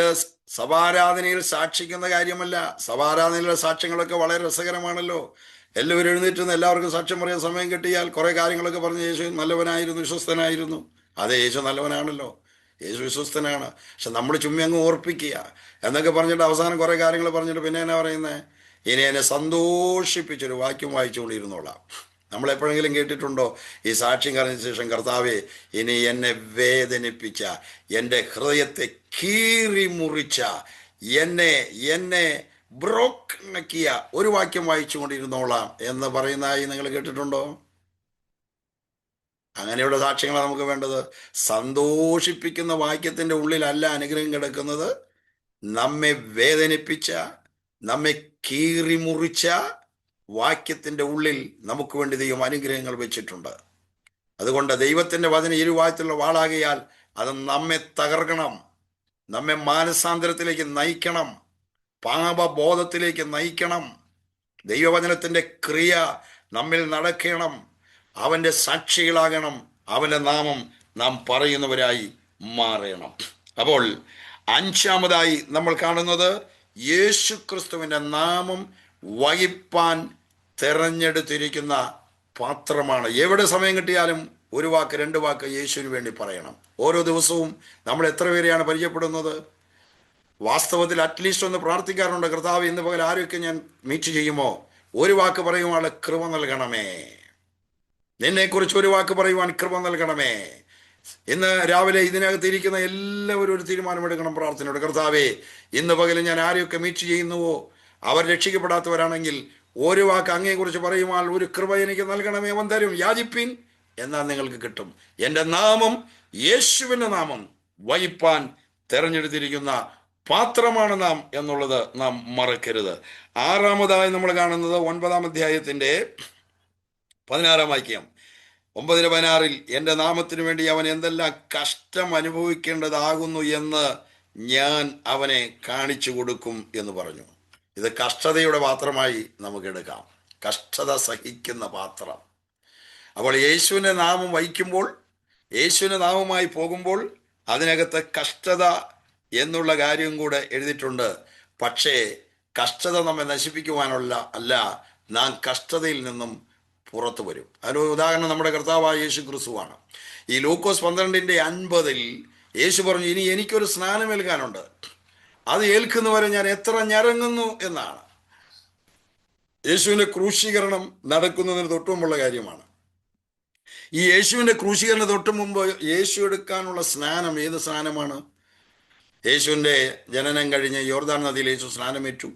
സഭാരാധനയിൽ സാക്ഷിക്കുന്ന കാര്യമല്ല. സഭാരാധനയിലെ സാക്ഷ്യങ്ങളൊക്കെ വളരെ രസകരമാണല്ലോ. എല്ലാവരും എഴുന്നേറ്റുന്ന എല്ലാവർക്കും സാക്ഷ്യം പറയാൻ സമയം കിട്ടിയാൽ കുറെ കാര്യങ്ങളൊക്കെ പറഞ്ഞ് യേശു നല്ലവനായിരുന്നു, വിശ്വസ്തനായിരുന്നു. അതെ, യേശു നല്ലവനാണല്ലോ, യേശു വിശ്വസ്തനാണ്. പക്ഷെ നമ്മൾ ചുമ്മി അങ്ങ് ഓർപ്പിക്കുക എന്നൊക്കെ പറഞ്ഞിട്ട് അവസാനം കുറെ കാര്യങ്ങൾ പറഞ്ഞിട്ട് പിന്നെ എന്നാ പറയുന്നത്? ഇനി എന്നെ സന്തോഷിപ്പിച്ചൊരു വാക്യം വായിച്ചുകൊണ്ടിരുന്നോളാം. നമ്മൾ എപ്പോഴെങ്കിലും കേട്ടിട്ടുണ്ടോ ഈ സാക്ഷ്യം കഴിഞ്ഞ ശേഷം, കർത്താവേ ഇനി എന്നെ വേദനിപ്പിച്ച, എൻ്റെ ഹൃദയത്തെ കീറി മുറിച്ച, എന്നെ എന്നെ ബ്രോക്കണക്കിയ ഒരു വാക്യം വായിച്ചു കൊണ്ടിരുന്നോളാം എന്ന് പറയുന്നതായി നിങ്ങൾ കേട്ടിട്ടുണ്ടോ? അങ്ങനെയുള്ള സാക്ഷ്യങ്ങളാണ് നമുക്ക് വേണ്ടത്. സന്തോഷിപ്പിക്കുന്ന വാക്യത്തിന്റെ ഉള്ളിലല്ല അനുഗ്രഹം കിടക്കുന്നത്. നമ്മെ വേദനിപ്പിച്ച, നമ്മെ കീറി മുറിച്ച വാക്യത്തിന്റെ ഉള്ളിൽ നമുക്ക് വേണ്ടി ദൈവം അനുഗ്രഹങ്ങൾ വെച്ചിട്ടുണ്ട്. അതുകൊണ്ട് ദൈവത്തിന്റെ വചനം ഇരുവായത്തിലുള്ള വാളാകിയാൽ അത് നമ്മെ തകർക്കണം, നമ്മെ മാനസാന്തരത്തിലേക്ക് നയിക്കണം, പാപബോധത്തിലേക്ക് നയിക്കണം. ദൈവവചനത്തിന്റെ ക്രിയ നമ്മിൽ നടക്കണം. അവന്റെ സാക്ഷികളാകണം. അവന്റെ നാമം നാം പറയുന്നവരായി മാറണം. അപ്പോൾ അഞ്ചാമതായി നമ്മൾ കാണുന്നത് യേശു ക്രിസ്തുവിന്റെ നാമം വഹിപ്പാൻ തെരഞ്ഞെടുത്തിരിക്കുന്ന പാത്രമാണ്. എവിടെ സമയം കിട്ടിയാലും ഒരു വാക്ക്, രണ്ട് വാക്ക് യേശുവിന് വേണ്ടി പറയണം. ഓരോ ദിവസവും നമ്മൾ എത്ര പേരെയാണ് പരിചയപ്പെടുന്നത്? വാസ്തവത്തിൽ അറ്റ്ലീസ്റ്റ് ഒന്ന് പ്രാർത്ഥിക്കാറുണ്ട്, കർത്താവ് ഇന്ന് പകൽ ആരൊക്കെ ഞാൻ മീറ്റ് ചെയ്യുമോ ഒരു വാക്ക് പറയുവാനുള്ള കൃപ നൽകണമേ, നിന്നെക്കുറിച്ച് ഒരു വാക്ക് പറയുവാൻ കൃപ നൽകണമേ. ഇന്ന് രാവിലെ ഇതിനകത്ത് ഇരിക്കുന്ന എല്ലാവരും ഒരു തീരുമാനമെടുക്കണം പ്രാർത്ഥനയോട്. കർത്താവേ, ഇന്ന് പകൽ ഞാൻ ആരെയൊക്കെ മീറ്റ് ചെയ്യുന്നുവോ അവർ രക്ഷിക്കപ്പെടാത്തവരാണെങ്കിൽ ഒരു വാക്ക് അങ്ങയെക്കുറിച്ച് പറയുവാൻ ഒരു കൃപ എനിക്ക് നൽകണമേ. അവൻ തരും, യാചിപ്പിൻ എന്നാൽ നിങ്ങൾക്ക് കിട്ടും. എൻ്റെ നാമം, യേശുവിൻ്റെ നാമം വഹിപ്പാൻ തെരഞ്ഞെടുത്തിരിക്കുന്ന പാത്രമാണ് നാം എന്നുള്ളത് നാം മറക്കരുത്. ആറാമതായി നമ്മൾ കാണുന്നത് 9-ാം അധ്യായത്തിന്റെ 16-ാം വാക്യം. 9:16 എൻ്റെ നാമത്തിന് വേണ്ടി അവൻ എന്തെല്ലാം കഷ്ടം അനുഭവിക്കേണ്ടതാകുന്നു എന്ന് ഞാൻ അവനെ കാണിച്ചു കൊടുക്കും എന്ന് പറഞ്ഞു. ഇത് കഷ്ടതയുടെ പാത്രമായി നമുക്ക് എടുക്കാം. കഷ്ടത സഹിക്കുന്ന പാത്രം. അപ്പോൾ യേശുവിൻ്റെ നാമം വഹിക്കുമ്പോൾ, യേശുവിൻ്റെ നാമമായി പോകുമ്പോൾ അതിനകത്ത് കഷ്ടത എന്നുള്ള കാര്യം കൂടെ എഴുതിയിട്ടുണ്ട്. പക്ഷേ കഷ്ടത നമ്മെ നശിപ്പിക്കുവാനുള്ള അല്ല, നാം കഷ്ടതയിൽ നിന്നും പുറത്തു വരും. അതിനൊരു ഉദാഹരണം നമ്മുടെ കർത്താവായ യേശു ക്രിസ്തുവാണ്. ഈ ലൂക്കോസ് 12:50 യേശു പറഞ്ഞു, ഇനി എനിക്കൊരു സ്നാനം ഏൽക്കാനുണ്ട്, അത് ഏൽക്കുന്നവരെ ഞാൻ എത്ര ഞരങ്ങുന്നു എന്നാണ്. യേശുവിൻ്റെ ക്രൂശീകരണം നടക്കുന്നതിന് തൊട്ടുമുമ്പുള്ള കാര്യമാണ്. ഈ യേശുവിൻ്റെ ക്രൂശീകരണം തൊട്ടു മുമ്പ് യേശു എടുക്കാനുള്ള സ്നാനം ഏത് സ്നാനമാണ്? യേശുവിൻ്റെ ജനനം കഴിഞ്ഞ് യോർദാൻ നദിയിൽ യേശു സ്നാനമേറ്റു.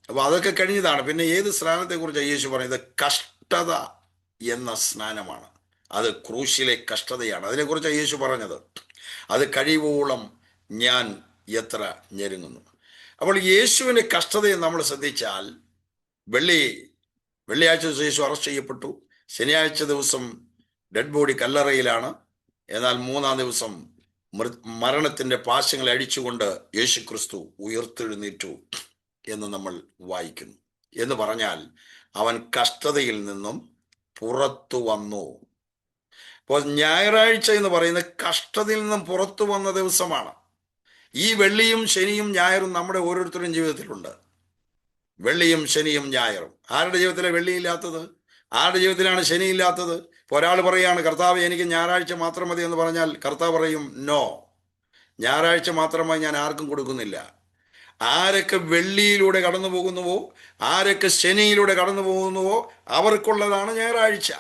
അപ്പോൾ അതൊക്കെ കഴിഞ്ഞതാണ്. പിന്നെ ഏത് സ്നാനത്തെക്കുറിച്ചാണ് യേശു പറയുന്നത്? കഷ്ടത എന്ന സ്നാനമാണ്. അത് ക്രൂശിലെ കഷ്ടതയാണ്. അതിനെക്കുറിച്ചാണ് യേശു പറഞ്ഞത്. അത് കഴിവോളം ഞാൻ എത്ര ഞെരുങ്ങുന്നു. അപ്പോൾ യേശുവിൻ്റെ കഷ്ടതയെ നമ്മൾ ശ്രദ്ധിച്ചാൽ, വെള്ളിയാഴ്ച ദിവസം യേശു അറസ്റ്റ് ചെയ്യപ്പെട്ടു. ശനിയാഴ്ച ദിവസം ഡെഡ് ബോഡി കല്ലറയിലാണ്. എന്നാൽ 3-ാം ദിവസം മരണത്തിന്റെ പാശങ്ങളെ അടിച്ചുകൊണ്ട് യേശു ക്രിസ്തു ഉയർത്തെഴുന്നേറ്റു എന്ന് നമ്മൾ വായിക്കുന്നു. എന്ന് പറഞ്ഞാൽ അവൻ കഷ്ടതയിൽ നിന്നും പുറത്തു വന്നു. അപ്പോൾ ഞായറാഴ്ച എന്ന് പറയുന്നത് കഷ്ടതയിൽ നിന്നും പുറത്തു വന്ന ദിവസമാണ്. ഈ വെള്ളിയും ശനിയും ഞായറും നമ്മുടെ ഓരോരുത്തരുടെയും ജീവിതത്തിലുണ്ട്. വെള്ളിയും ശനിയും ഞായറും. ആരുടെ ജീവിതത്തിലാണ് വെള്ളിയില്ലാത്തത്? ആരുടെ ജീവിതത്തിലാണ് ശനിയില്ലാത്തത്? ഇപ്പോൾ ഒരാൾ പറയുകയാണ്, കർത്താവ് എനിക്ക് ഞായറാഴ്ച മാത്രം മതി എന്ന് പറഞ്ഞാൽ കർത്താവ് പറയും, നോ, ഞായറാഴ്ച മാത്രമായി ഞാൻ ആർക്കും കൊടുക്കുന്നില്ല. ആരൊക്കെ വെള്ളിയിലൂടെ കടന്നു പോകുന്നുവോ, ആരൊക്കെ ശനിയിലൂടെ കടന്നു പോകുന്നുവോ അവർക്കുള്ളതാണ് ഞായറാഴ്ച.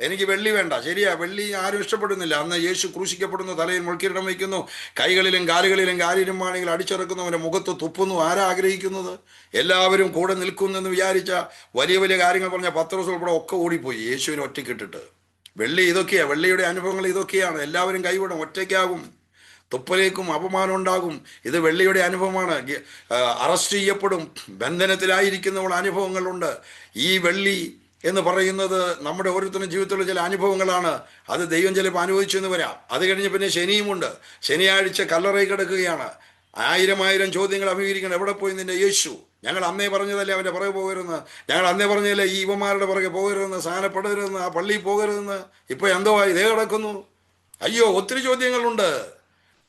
എനിക്ക് വെള്ളി വേണ്ട. ശരിയാ, വെള്ളി ആരും ഇഷ്ടപ്പെടുന്നില്ല. അന്ന് യേശു ക്രൂശിക്കപ്പെടുന്നു, തലയിൽ മുൾക്കിരീടം വയ്ക്കുന്നു, കൈകളിലും കാലുകളിലും കാലിരുമ്മാണികൾ അടിച്ചിറക്കുന്നു, അവൻ്റെ മുഖത്ത് തുപ്പുന്നു. ആരാ ആഗ്രഹിക്കുന്നത്? എല്ലാവരും കൂടെ നിൽക്കുന്നെന്ന് വിചാരിച്ച വലിയ വലിയ കാര്യങ്ങൾ പറഞ്ഞ പത്രോസ് ഉൾപ്പെടെ ഒക്കെ ഓടിപ്പോയി യേശുവിനെ ഒറ്റയ്ക്കിട്ടിട്ട്. വെള്ളി ഇതൊക്കെയാണ്, വെള്ളിയുടെ അനുഭവങ്ങൾ ഇതൊക്കെയാണ്. എല്ലാവരും കൈവിടും, ഒറ്റയ്ക്കാകും, തുപ്പലേക്കും അപമാനം ഉണ്ടാകും. ഇത് വെള്ളിയുടെ അനുഭവമാണ്. അറസ്റ്റ് ചെയ്യപ്പെടും, ബന്ധനത്തിലായിരിക്കുന്നവൾ അനുഭവങ്ങളുണ്ട്. ഈ വെള്ളി എന്ന് പറയുന്നത് നമ്മുടെ ഓരോരുത്തരുടെ ജീവിതത്തിലുള്ള ചില അനുഭവങ്ങളാണ്. അത് ദൈവം ചിലപ്പോൾ അനുഭവിച്ചു എന്ന് വരാം. അത് കഴിഞ്ഞ് പിന്നെ ശനിയുമുണ്ട്. ശനിയാഴ്ച കല്ലറയിൽ കിടക്കുകയാണ്. 1000 ചോദ്യങ്ങൾ അഭിമുഖീകരിക്കണം. എവിടെ പോയി നിന്റെ യേശു? ഞങ്ങൾ അന്നേ പറഞ്ഞതല്ലേ അവൻ്റെ പുറകെ പോകരുതെന്ന്. ഞങ്ങൾ അന്നേ പറഞ്ഞതല്ലേ ഈ ഇവന്മാരുടെ പുറകെ പോകരുതെന്ന്, സാധനപ്പെടരുതെന്ന്, ആ പള്ളിയിൽ പോകരുതെന്ന്. ഇപ്പോൾ എന്തോ ഇതേ കിടക്കുന്നു. അയ്യോ, ഒത്തിരി ചോദ്യങ്ങളുണ്ട്.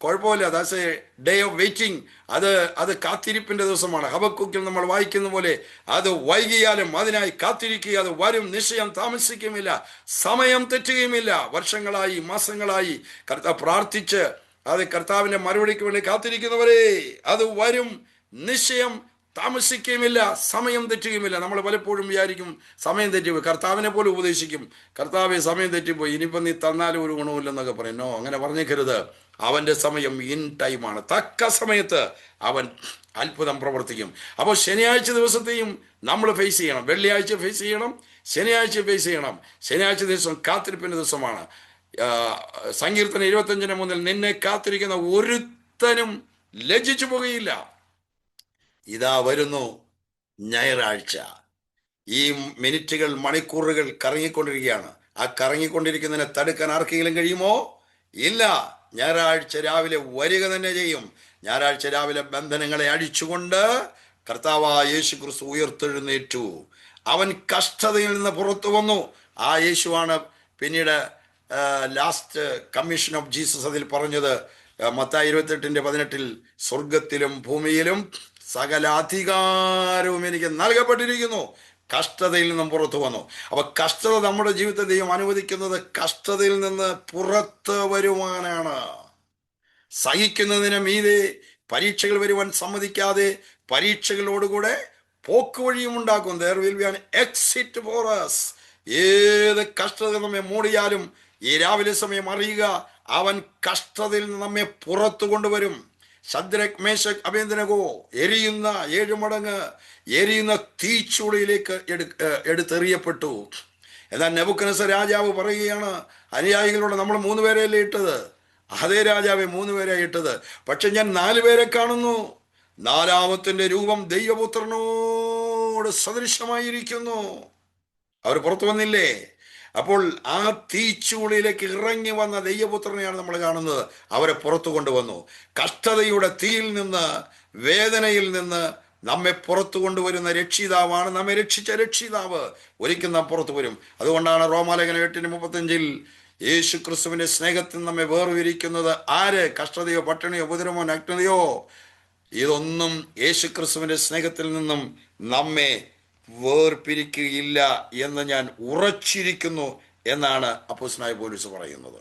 കുഴപ്പമില്ല. That's A day of waiting. അത് കാത്തിരിപ്പിന്റെ ദിവസമാണ്. ഹബക്കൂക്കിൽ നമ്മൾ വായിക്കുന്ന പോലെ അത് വൈകിയാലും അതിനായി കാത്തിരിക്കുക, അത് വരും, നിശ്ചയം താമസിക്കുമില്ല, സമയം തെറ്റുകയുമില്ല. വർഷങ്ങളായി മാസങ്ങളായി പ്രാർത്ഥിച്ച് അത് കർത്താവിന്റെ മറുപടിക്ക് വേണ്ടി കാത്തിരിക്കുന്നവരെ, അത് വരും, നിശ്ചയം താമസിക്കുകയുമില്ല, സമയം തെറ്റുകയുമില്ല. നമ്മൾ പലപ്പോഴും വിചാരിക്കും സമയം തെറ്റിപ്പോയി. കർത്താവിനെ പോലും ഉപദേശിക്കും, കർത്താവെ സമയം തെറ്റിപ്പോയി, ഇനിയിപ്പം നീ തന്നാലും ഒരു ഗുണമില്ലെന്നൊക്കെ പറയും. നോ, അങ്ങനെ പറഞ്ഞേക്കരുത്. അവന്റെ സമയം ഇൻ ടൈമാണ്. തക്ക സമയത്ത് അവൻ അത്ഭുതം പ്രവർത്തിക്കും. അപ്പോൾ ശനിയാഴ്ച ദിവസത്തെയും നമ്മൾ ഫേസ് ചെയ്യണം, വെള്ളിയാഴ്ച ഫേസ് ചെയ്യണം, ശനിയാഴ്ച ഫേസ് ചെയ്യണം. ശനിയാഴ്ച ദിവസം കാത്തിരിപ്പിന്റെ ദിവസമാണ്. സങ്കീർത്തനം 25:3 നിന്നെ കാത്തിരിക്കുന്ന ഒരുത്തനും ലജ്ജിച്ചു പോകുകയില്ല. ഇതാ വരുന്നു ഞായറാഴ്ച. ഈ മിനിറ്റുകൾ, മണിക്കൂറുകൾ കറങ്ങിക്കൊണ്ടിരിക്കുകയാണ്. ആ കറങ്ങിക്കൊണ്ടിരിക്കുന്നതിനെ തടുക്കാൻ ആർക്കെങ്കിലും കഴിയുമോ? ഇല്ല. ഞായറാഴ്ച രാവിലെ വരിക തന്നെ ചെയ്യും. ഞായറാഴ്ച രാവിലെ ബന്ധനങ്ങളെ അടിച്ചുകൊണ്ട് കർത്താവായ യേശു ക്രിസ്തു ഉയർത്തെഴുന്നേറ്റു. അവൻ കഷ്ടതയിൽ നിന്ന് പുറത്തു വന്നു. ആ യേശുവാണ് പിന്നീട് ലാസ്റ്റ് കമ്മീഷൻ ഓഫ് ജീസസ് അതിൽ പറഞ്ഞത്. മത്തായി 28:18 സ്വർഗത്തിലും ഭൂമിയിലും സകല അധികാരവും എനിക്ക് നൽകപ്പെട്ടിരിക്കുന്നു. കഷ്ടതയിൽ നിന്നും പുറത്തു വന്നു. അപ്പൊ കഷ്ടത നമ്മുടെ ജീവിതത്തെ ദൈവം അനുവദിക്കുന്നത് കഷ്ടതയിൽ നിന്ന് പുറത്ത് വരുവാനാണ്. സഹിക്കുന്നതിന് മീതെ പരീക്ഷകൾ വരുവാൻ സമ്മതിക്കാതെ പരീക്ഷകളോടുകൂടെ പോക്കുവഴിയും ഉണ്ടാക്കും. There will be an exit for us. ഏത് കഷ്ടത നമ്മെ മൂടിയാലും ഈ രാവിലെ സമയം അറിയുക, അവൻ കഷ്ടതയിൽ നിന്ന് നമ്മെ പുറത്തു കൊണ്ടുവരും. ശദ്രക്, മേശക്, അബേദ്നെഗോ എരിയുന്ന 7 മടങ്ങ് എരിയുന്ന തീച്ചൂളയിലേക്ക് എടുത്തെറിയപ്പെട്ടു. എന്നാൽ നെബൂഖദ്നേസർ രാജാവ് പറയുകയാണ് അനുയായികളോട്, നമ്മൾ 3 പേരെയല്ലേ ഇട്ടത്? അതേ രാജാവെ, 3 പേരെ ഇട്ടത്, പക്ഷെ ഞാൻ 4 പേരെ കാണുന്നു. 4-ാമത്തിന്റെ രൂപം ദൈവപുത്രനോട് സദൃശമായിരിക്കുന്നു. അവർ പുറത്തു വന്നില്ലേ? അപ്പോൾ ആ തീച്ചൂളിയിലേക്ക് ഇറങ്ങി വന്ന ദൈവപുത്രനെയാണ് നമ്മൾ കാണുന്നത്. അവരെ പുറത്തു കൊണ്ടുവന്നു. കഷ്ടതയുടെ തീയിൽ നിന്ന്, വേദനയിൽ നിന്ന് നമ്മെ പുറത്തു കൊണ്ടുവരുന്ന രക്ഷിതാവാണ്. നമ്മെ രക്ഷിച്ച രക്ഷിതാവ് ഒരിക്കൽ നാം പുറത്തു വരും. അതുകൊണ്ടാണ് റോമാലേഖനം 8:35 യേശു ക്രിസ്തുവിന്റെ സ്നേഹത്തിൽ നമ്മെ വേർതിരിക്കുന്നത് ആര്? കഷ്ടതയോ, പട്ടിണിയോ, ഉപദ്രവമോ, നഗ്നതയോ, ഇതൊന്നും യേശു ക്രിസ്തുവിന്റെ സ്നേഹത്തിൽ നിന്നും നമ്മെ വേർപിരിക്കുകയില്ല എന്ന് ഞാൻ ഉറച്ചിരിക്കുന്നു എന്നാണ് അപ്പോസ്തലനായ പൗലോസ് പറയുന്നത്.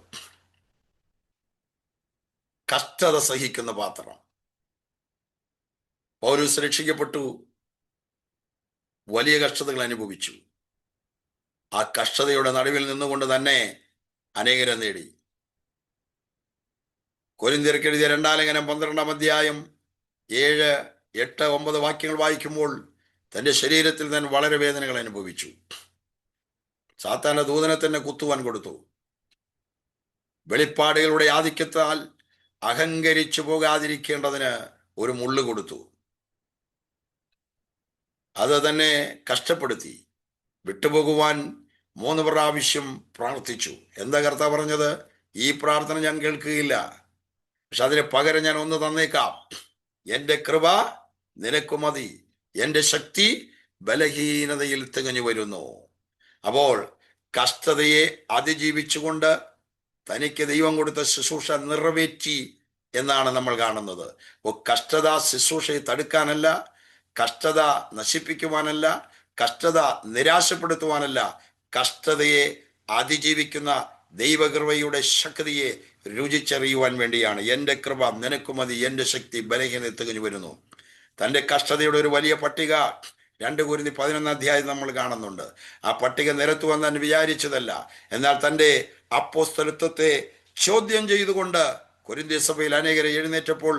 കഷ്ടത സഹിക്കുന്ന പാത്രം. പൗലോസ് രക്ഷിക്കപ്പെട്ടു, വലിയ കഷ്ടതകൾ അനുഭവിച്ചു. ആ കഷ്ടതയുടെ നടുവിൽ നിന്നുകൊണ്ട് തന്നെ അനേകരെ നേടി. കൊരിന്ത്യർക്ക് എഴുതിയ 2-ാം ലേഖനം 12-ാം അധ്യായം 7, 8, 9 വാക്യങ്ങൾ വായിക്കുമ്പോൾ തന്റെ ശരീരത്തിൽ തന്നെ വളരെ വേദനകൾ അനുഭവിച്ചു. സാത്താന്റെ ദൂതനെ തന്നെ കുത്തുവാൻ കൊടുത്തു. വെളിപ്പാടുകളുടെ ആധിക്യത്താൽ അഹങ്കരിച്ചു പോകാതിരിക്കേണ്ടതിന് ഒരു മുള്ളു കൊടുത്തു. അത് തന്നെ കഷ്ടപ്പെടുത്തി. വിട്ടുപോകുവാൻ 3 പ്രാവശ്യം പ്രാർത്ഥിച്ചു. എന്താ കർത്താവ് പറഞ്ഞത്? ഈ പ്രാർത്ഥന ഞാൻ കേൾക്കുകയില്ല, പക്ഷെ അതിന് പകരം ഞാൻ ഒന്ന് തന്നേക്കാം. എൻ്റെ കൃപ നിനക്ക് മതി, എൻ്റെ ശക്തി ബലഹീനതയിൽ തികഞ്ഞു വരുന്നു. അപ്പോൾ കഷ്ടതയെ അതിജീവിച്ചുകൊണ്ട് തനിക്ക് ദൈവം കൊടുത്ത ശുശ്രൂഷ നിറവേറ്റി എന്നാണ് നമ്മൾ കാണുന്നത്. അപ്പോൾ കഷ്ടത ശുശ്രൂഷയെ തടുക്കാനല്ല, കഷ്ടത നശിപ്പിക്കുവാനല്ല, കഷ്ടത നിരാശപ്പെടുത്തുവാനല്ല, കഷ്ടതയെ അതിജീവിക്കുന്ന ദൈവകൃപയുടെ ശക്തിയെ രുചിച്ചറിയുവാൻ വേണ്ടിയാണ്. എൻ്റെ കൃപ നിനക്ക് മതി, എൻ്റെ ശക്തി ബലഹീനതയിൽ തികഞ്ഞു വരുന്നു. തൻ്റെ കഷ്ടതയുടെ ഒരു വലിയ പട്ടിക 2 കൊരിന്ത്യർ 11-ാം അധ്യായം നമ്മൾ കാണുന്നുണ്ട്. ആ പട്ടിക നിരത്തുവാൻ താൻ വിചാരിച്ചതല്ല. എന്നാൽ തൻ്റെ അപ്പോസ്തലത്വത്തെ ചോദ്യം ചെയ്തുകൊണ്ട് കൊരിന്ത്യ സഭയിൽ അനേകരെ എഴുന്നേറ്റപ്പോൾ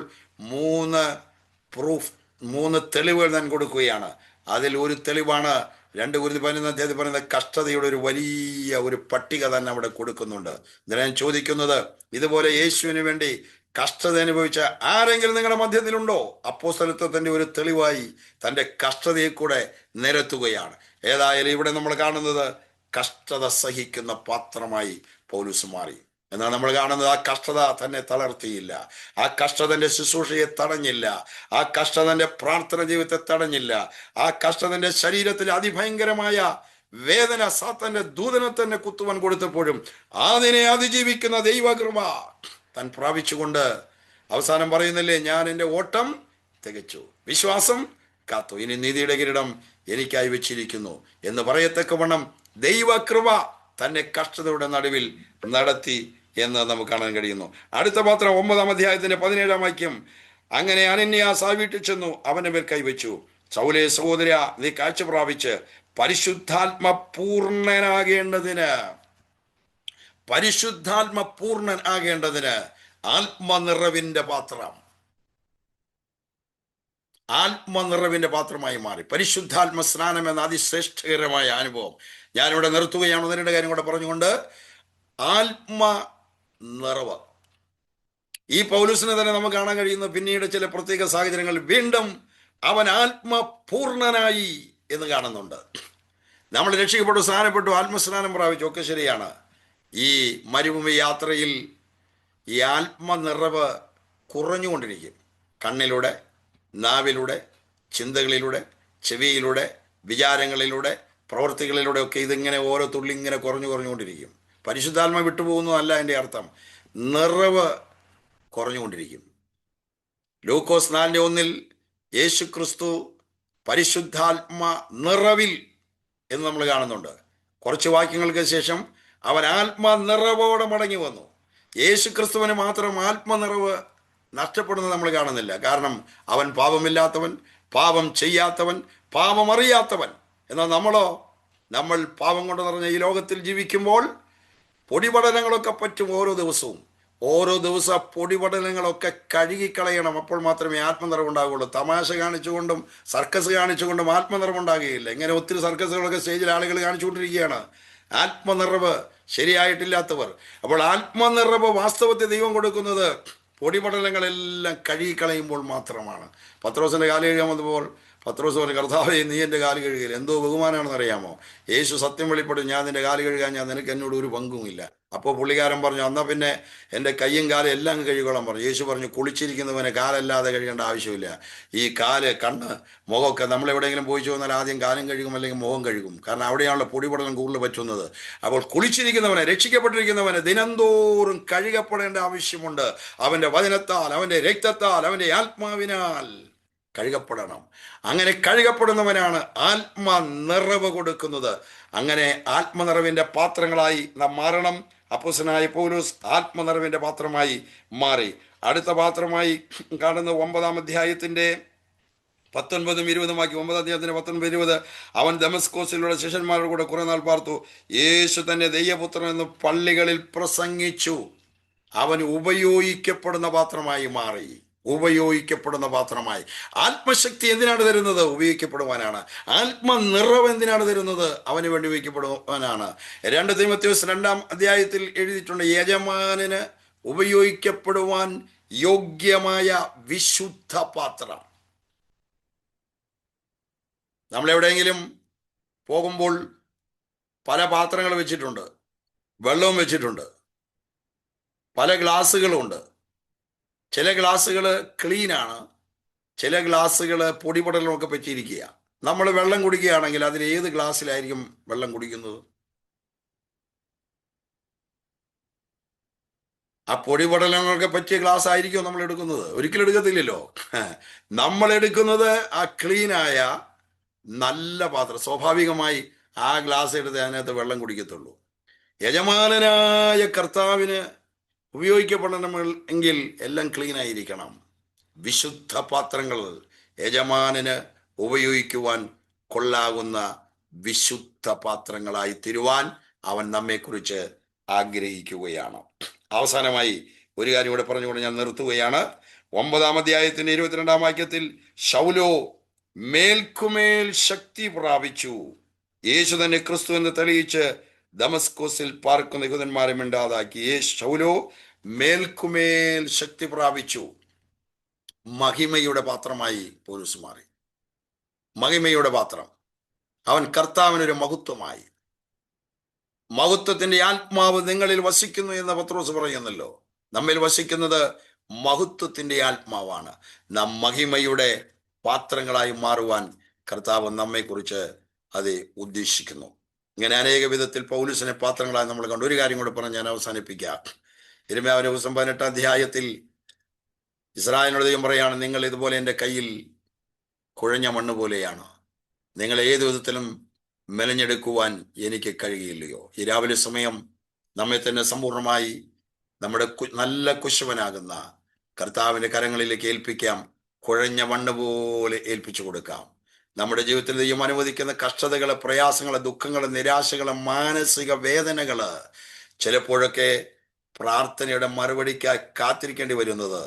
3 തെളിവുകൾ താൻ കൊടുക്കുകയാണ്. അതിൽ ഒരു തെളിവാണ് 2 കൊരിന്ത്യർ 11-ാം അധ്യായത്തിൽ പറയുന്നത് കഷ്ടതയുടെ ഒരു വലിയ ഒരു പട്ടിക തന്നെ അവിടെ കൊടുക്കുന്നുണ്ട്. എന്നാൽ ഞാൻ ചോദിക്കുന്നത്, ഇതുപോലെ യേശുവിന് വേണ്ടി കഷ്ടത അനുഭവിച്ച ആരെങ്കിലും നിങ്ങളുടെ മധ്യത്തിലുണ്ടോ? അപ്പോസ്തലത്വത്തിന്റെ ഒരു തെളിവായി തൻ്റെ കഷ്ടതയെ കൂടെ നിരത്തുകയാണ്. ഏതായാലും ഇവിടെ നമ്മൾ കാണുന്നത് കഷ്ടത സഹിക്കുന്ന പാത്രമായി പൗലോസ് മാറി. എന്നാൽ നമ്മൾ കാണുന്നത് ആ കഷ്ടത തന്നെ തളർത്തിയില്ല, ആ കഷ്ടതന്റെ ശുശ്രൂഷയെ തടഞ്ഞില്ല, ആ കഷ്ടതന്റെ പ്രാർത്ഥന ജീവിതത്തെ തടഞ്ഞില്ല, ആ കഷ്ടതന്റെ ശരീരത്തിൽ അതിഭയങ്കരമായ വേദന സാത്താന്റെ ദൂതനെ തന്നെ കുത്തുവാൻ കൊടുത്തപ്പോഴും അതിനെ അതിജീവിക്കുന്ന ദൈവകൃപ താൻ പ്രാപിച്ചുകൊണ്ട് അവസാനം പറയുന്നില്ലേ, ഞാൻ എൻ്റെ ഓട്ടം തികച്ചു, വിശ്വാസം കാത്തു, ഇനി നീതിയുടെ കിരീടം എനിക്കായി വെച്ചിരിക്കുന്നു എന്ന് പറയത്തക്കവണ്ണം ദൈവകൃപ തന്നെ കഷ്ടതയുടെ നടുവിൽ നടത്തി എന്ന് നമുക്ക് കാണാൻ കഴിയുന്നു. അടുത്ത പാത്രം 9-ാം അധ്യായത്തിന്റെ 17-ാം വാക്യം. അങ്ങനെ അനന്യാസ് ആ വീട്ടിൽ ചെന്നു അവന്റെ മേൽ കൈവച്ചു. സൗലേ സഹോദര, നീ കാഴ്ച പ്രാപിച്ച് പരിശുദ്ധാത്മ പൂർണ്ണനാകേണ്ടതിന് ആത്മനിറവിന്റെ പാത്രമായി മാറി. പരിശുദ്ധാത്മ സ്നാനം എന്ന അതിശ്രേഷ്ഠകരമായ അനുഭവം ഞാനിവിടെ നിർത്തുകയാണ്. ഒന്ന് രണ്ട് കാര്യം കൂടെ പറഞ്ഞുകൊണ്ട്, ആത്മനിറവ് ഈ പൗലോസിനെ തന്നെ നമുക്ക് കാണാൻ കഴിയുന്ന പിന്നീട് ചില പ്രത്യേക സാഹചര്യങ്ങളിൽ വീണ്ടും അവൻ ആത്മപൂർണനായി എന്ന് കാണുന്നുണ്ട്. നമ്മൾ രക്ഷിക്കപ്പെട്ടു, സ്നാനപ്പെട്ടു, ആത്മസ്നാനം പ്രാപിച്ചു, ഒക്കെ ശരിയാണ്. ഈ മരുഭൂമി യാത്രയിൽ ഈ ആത്മനിറവ് കുറഞ്ഞുകൊണ്ടിരിക്കും. കണ്ണിലൂടെ, നാവിലൂടെ, ചിന്തകളിലൂടെ, ചെവിയിലൂടെ, വിചാരങ്ങളിലൂടെ, പ്രവൃത്തികളിലൂടെ ഒക്കെ ഇതിങ്ങനെ ഓരോ തുള്ളി ഇങ്ങനെ കുറഞ്ഞുകൊണ്ടിരിക്കും. പരിശുദ്ധാത്മ വിട്ടുപോകുന്നതല്ല എൻ്റെ അർത്ഥം, നിറവ് കുറഞ്ഞുകൊണ്ടിരിക്കും. ലൂക്കോസ് 4:1 യേശു ക്രിസ്തു പരിശുദ്ധാത്മ നിറവിൽ എന്ന് നമ്മൾ കാണുന്നുണ്ട്. കുറച്ച് വാക്യങ്ങൾക്ക് ശേഷം അവൻ ആത്മനിറവോടെ മടങ്ങി വന്നു. യേശു ക്രിസ്തുവിന് മാത്രം ആത്മനിറവ് നഷ്ടപ്പെടുന്നത് നമ്മൾ കാണുന്നില്ല. കാരണം അവൻ പാപമില്ലാത്തവൻ, പാപം ചെയ്യാത്തവൻ, പാപം അറിയാത്തവൻ. എന്നാൽ നമ്മൾ പാപം കൊണ്ട് നിറഞ്ഞ ഈ ലോകത്തിൽ ജീവിക്കുമ്പോൾ പൊടിപടലങ്ങളൊക്കെ പറ്റും. ഓരോ ദിവസം പൊടിപടലങ്ങളൊക്കെ കഴുകിക്കളയണം. അപ്പോൾ മാത്രമേ ആത്മനിറവുണ്ടാകുള്ളൂ. തമാശ കാണിച്ചുകൊണ്ടും സർക്കസ് കാണിച്ചുകൊണ്ടും ആത്മനിറവുണ്ടാകുകയില്ല. ഇങ്ങനെ ഒത്തിരി സർക്കസുകളൊക്കെ സ്റ്റേജിൽ ആളുകൾ കാണിച്ചുകൊണ്ടിരിക്കുകയാണ്, ആത്മനിറവ് ശരിയായിട്ടില്ലാത്തവർ. അപ്പോൾ ആത്മനിറവ് വാസ്തവത്തിൽ ദൈവം കൊടുക്കുന്നത് പൊടിപടലങ്ങളെല്ലാം കഴുകിക്കളയുമ്പോൾ മാത്രമാണ്. പത്രോസിന്റെ കാല് കഴുകാൻ വന്നപ്പോൾ പത്രോസ് പറഞ്ഞു, കർത്താവേ, നീ എൻ്റെ കാല് കഴുകില്ല. എന്തോ ബഹുമാനമാണെന്ന് അറിയാമോ? യേശു സത്യം വെളിപ്പെടും, ഞാൻ നിന്റെ കാല് കഴുകാൻ നിനക്ക് എന്നോട് ഒരു പങ്കുമില്ല. അപ്പോൾ പുള്ളിക്കാരൻ പറഞ്ഞു, എന്നാൽ പിന്നെ എൻ്റെ കയ്യും കാലും എല്ലാം കഴുകോളാൻ പറഞ്ഞു. യേശു പറഞ്ഞു, കുളിച്ചിരിക്കുന്നവനെ കാലല്ലാതെ കഴുകേണ്ട ആവശ്യമില്ല. ഈ കാല്, കണ്ണ്, മുഖമൊക്കെ നമ്മൾ എവിടെയെങ്കിലും പോയി ചോദിച്ചാൽ ആദ്യം കാലും കഴുകും, അല്ലെങ്കിൽ മുഖം കഴുകും. കാരണം അവിടെയാണല്ലോ പൊടിപടലം കൂടുതൽ പറ്റുന്നത്. അപ്പോൾ കുളിച്ചിരിക്കുന്നവനെ, രക്ഷിക്കപ്പെട്ടിരിക്കുന്നവനെ ദിനംതോറും കഴുകപ്പെടേണ്ട ആവശ്യമുണ്ട്. അവൻ്റെ വചനത്താൽ, അവൻ്റെ രക്തത്താൽ, അവൻ്റെ ആത്മാവിനാൽ കഴുകപ്പെടണം. അങ്ങനെ കഴുകപ്പെടുന്നവനാണ് ആത്മനിറവ് കൊടുക്കുന്നത്. അങ്ങനെ ആത്മനിറവിന്റെ പാത്രങ്ങളായി നാം മാറണം. അപ്പോസ്തലനായ പൗലോസ് ആത്മനിറവിന്റെ പാത്രമായി മാറി. അടുത്ത പാത്രമായി കാണുന്ന 9-ാം അധ്യായത്തിന്റെ 19-20 വാക്യം. 9-ാം അധ്യായത്തിന്റെ 19-20. അവൻ ദമസ്കോസിലുള്ള ശിഷ്യന്മാരുടെ കൂടെ കുറെ നാൾ പാർത്തു. യേശു തന്നെ ദൈവപുത്രൻ എന്ന് പള്ളികളിൽ പ്രസംഗിച്ചു. അവൻ ഉപയോഗിക്കപ്പെടുന്ന പാത്രമായി മാറി. ആത്മശക്തി എന്തിനാണ് തരുന്നത്? ഉപയോഗിക്കപ്പെടുവാനാണ്. ആത്മനിറവ് എന്തിനാണ് തരുന്നത്? അവന് വേണ്ടി ഉപയോഗിക്കപ്പെടുവാനാണ്. 2 തീമോഥെയോസ് 2-ാം അധ്യായത്തിൽ എഴുതിയിട്ടുണ്ട്, യജമാനന് ഉപയോഗിക്കപ്പെടുവാൻ യോഗ്യമായ വിശുദ്ധ പാത്രം. നമ്മളെവിടെയെങ്കിലും പോകുമ്പോൾ പല പാത്രങ്ങൾ വെച്ചിട്ടുണ്ട്, വെള്ളവും വെച്ചിട്ടുണ്ട്, പല ഗ്ലാസ്സുകളുമുണ്ട്. ചില ഗ്ലാസ്സുകൾ ക്ലീനാണ്, ചില ഗ്ലാസ്സുകൾ പൊടിപടലമൊക്കെ പറ്റിയിരിക്കുക. നമ്മൾ വെള്ളം കുടിക്കുകയാണെങ്കിൽ അതിൽ ഏത് ഗ്ലാസ്സിലായിരിക്കും വെള്ളം കുടിക്കുന്നത്? ആ പൊടിപടലങ്ങളൊക്കെ പറ്റിയ ഗ്ലാസ് ആയിരിക്കും നമ്മൾ എടുക്കുന്നത്? ഒരിക്കലും എടുക്കത്തില്ലല്ലോ. നമ്മൾ എടുക്കുന്നത് ആ ക്ലീനായ നല്ല പാത്രം. സ്വാഭാവികമായി ആ ഗ്ലാസ് എടുത്ത് അതിനകത്ത് വെള്ളം കുടിക്കത്തുള്ളൂ. യജമാനനായ കർത്താവിന് ഉപയോഗിക്കപ്പെടണമെങ്കിൽ എല്ലാം ക്ലീൻ ആയിരിക്കണം. വിശുദ്ധ പാത്രങ്ങൾ യജമാനന് ഉപയോഗിക്കുവാൻ കൊള്ളാകുന്ന വിശുദ്ധ പാത്രങ്ങളായി തീരുവാൻ അവൻ നമ്മെക്കുറിച്ച് ആഗ്രഹിക്കുകയാണ്. അവസാനമായി ഒരു കാര്യം കൂടെ പറഞ്ഞുകൊണ്ട് ഞാൻ നിർത്തുകയാണ്. 9-ാം അധ്യായത്തിന്റെ 22-ാം വാക്യത്തിൽ ശൗലോ മേൽക്കുമേൽ ശക്തി പ്രാപിച്ചു, യേശു തന്നെ ക്രിസ്തു എന്ന് തെളിയിച്ച് ദമസ്കോസിൽ പാർക്കുന്ന യഹൂദന്മാരെ മിണ്ടാതാക്കി. ശൗലോ മേൽക്കുമേൽ ശക്തി പ്രാപിച്ചു. മഹിമയുടെ പാത്രമായി പൗലോസ് മാറി. മഹിമയുടെ പാത്രം. അവൻ കർത്താവിനൊരു മഹത്വമായി. മഹത്വത്തിന്റെ ആത്മാവ് നിങ്ങളിൽ വസിക്കുന്നു എന്ന് പത്രോസ് പറയുന്നല്ലോ. നമ്മിൽ വസിക്കുന്നത് മഹത്വത്തിന്റെ ആത്മാവാണ്. നാം മഹിമയുടെ പാത്രങ്ങളായി മാറുവാൻ കർത്താവ് നമ്മെക്കുറിച്ച് അത് ഉദ്ദേശിക്കുന്നു. ഇങ്ങനെ അനേക വിധത്തിൽ പൗലോസിനെ പാത്രങ്ങളായി നമ്മൾ കണ്ടു. ഒരു കാര്യം കൂടെ പറഞ്ഞ് ഞാൻ അവസാനിപ്പിക്കാം. യിരെമ്യാവിന്റെ പുസ്തകം 18-ാം അധ്യായത്തിൽ ഇസ്രായേലിനോട് ദൈവം പറയാണ്, നിങ്ങൾ ഇതുപോലെ എൻ്റെ കയ്യിൽ കുഴഞ്ഞ മണ്ണ് പോലെയാണ്. നിങ്ങൾ ഏതു വിധത്തിലും മെനഞ്ഞെടുക്കുവാൻ എനിക്ക് കഴിയില്ലയോ? ഈ രാവിലെ സമയം നമ്മെ തന്നെ സമ്പൂർണ്ണമായി നമ്മുടെ നല്ല കുശവനാകുന്ന കർത്താവിൻ്റെ കരങ്ങളിലേക്ക് ഏൽപ്പിക്കാം. കുഴഞ്ഞ മണ്ണ് പോലെ ഏൽപ്പിച്ചു കൊടുക്കാം. നമ്മുടെ ജീവിതത്തിൽ ദൈവം അനുവദിക്കുന്ന കഷ്ടതകള്, പ്രയാസങ്ങള്, ദുഃഖങ്ങള്, നിരാശകള്, മാനസിക വേദനകള്, ചിലപ്പോഴൊക്കെ പ്രാർത്ഥനയുടെ മറുപടിക്കായി കാത്തിരിക്കേണ്ടി വരുന്നത്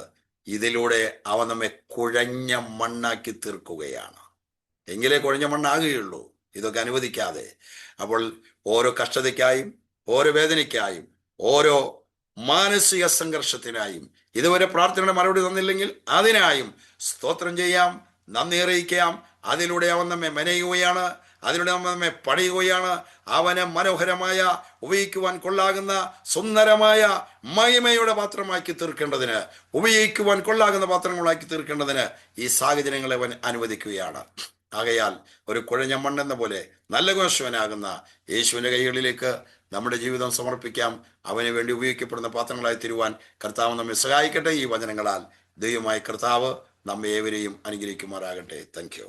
ഇതിലൂടെ അവ നമ്മെ കുഴഞ്ഞ മണ്ണാക്കി തീർക്കുകയാണ്. എങ്കിലേ കുഴഞ്ഞ മണ്ണാകുകയുള്ളൂ, ഇതൊക്കെ അനുവദിക്കാതെ. അപ്പോൾ ഓരോ കഷ്ടതയ്ക്കായും ഓരോ വേദനയ്ക്കായും ഓരോ മാനസിക സംഘർഷത്തിനായും ഇതുവരെ പ്രാർത്ഥനയുടെ മറുപടി തന്നില്ലെങ്കിൽ അതിനായും സ്തോത്രം ചെയ്യാം, നന്ദി അറിയിക്കാം. അതിലൂടെ അവൻ നമ്മെ മെനയുകയാണ്, അതിലൂടെ അവൻ നമ്മെ പണിയുകയാണ്. അവനെ മനോഹരമായ, ഉപയോഗിക്കുവാൻ കൊള്ളാകുന്ന സുന്ദരമായ മഹിമയുടെ പാത്രമാക്കി തീർക്കേണ്ടതിന്, ഉപയോഗിക്കുവാൻ കൊള്ളാകുന്ന പാത്രങ്ങളാക്കി തീർക്കേണ്ടതിന് ഈ സാഹചര്യങ്ങളെ അവൻ അനുവദിക്കുകയാണ്. ആകയാൽ ഒരു കുഴഞ്ഞ മണ്ണെന്ന പോലെ നല്ല കോശവനാകുന്ന യേശുവിൻ്റെ കൈകളിലേക്ക് നമ്മുടെ ജീവിതം സമർപ്പിക്കാം. അവന് വേണ്ടി ഉപയോഗിക്കപ്പെടുന്ന പാത്രങ്ങളായി തീരുവാൻ കർത്താവ് നമ്മെ സഹായിക്കട്ടെ. ഈ വചനങ്ങളാൽ ദൈവമായ കർത്താവ് നമ്മെ ഏവരെയും അനുഗ്രഹിക്കുമാറാകട്ടെ. Thank you.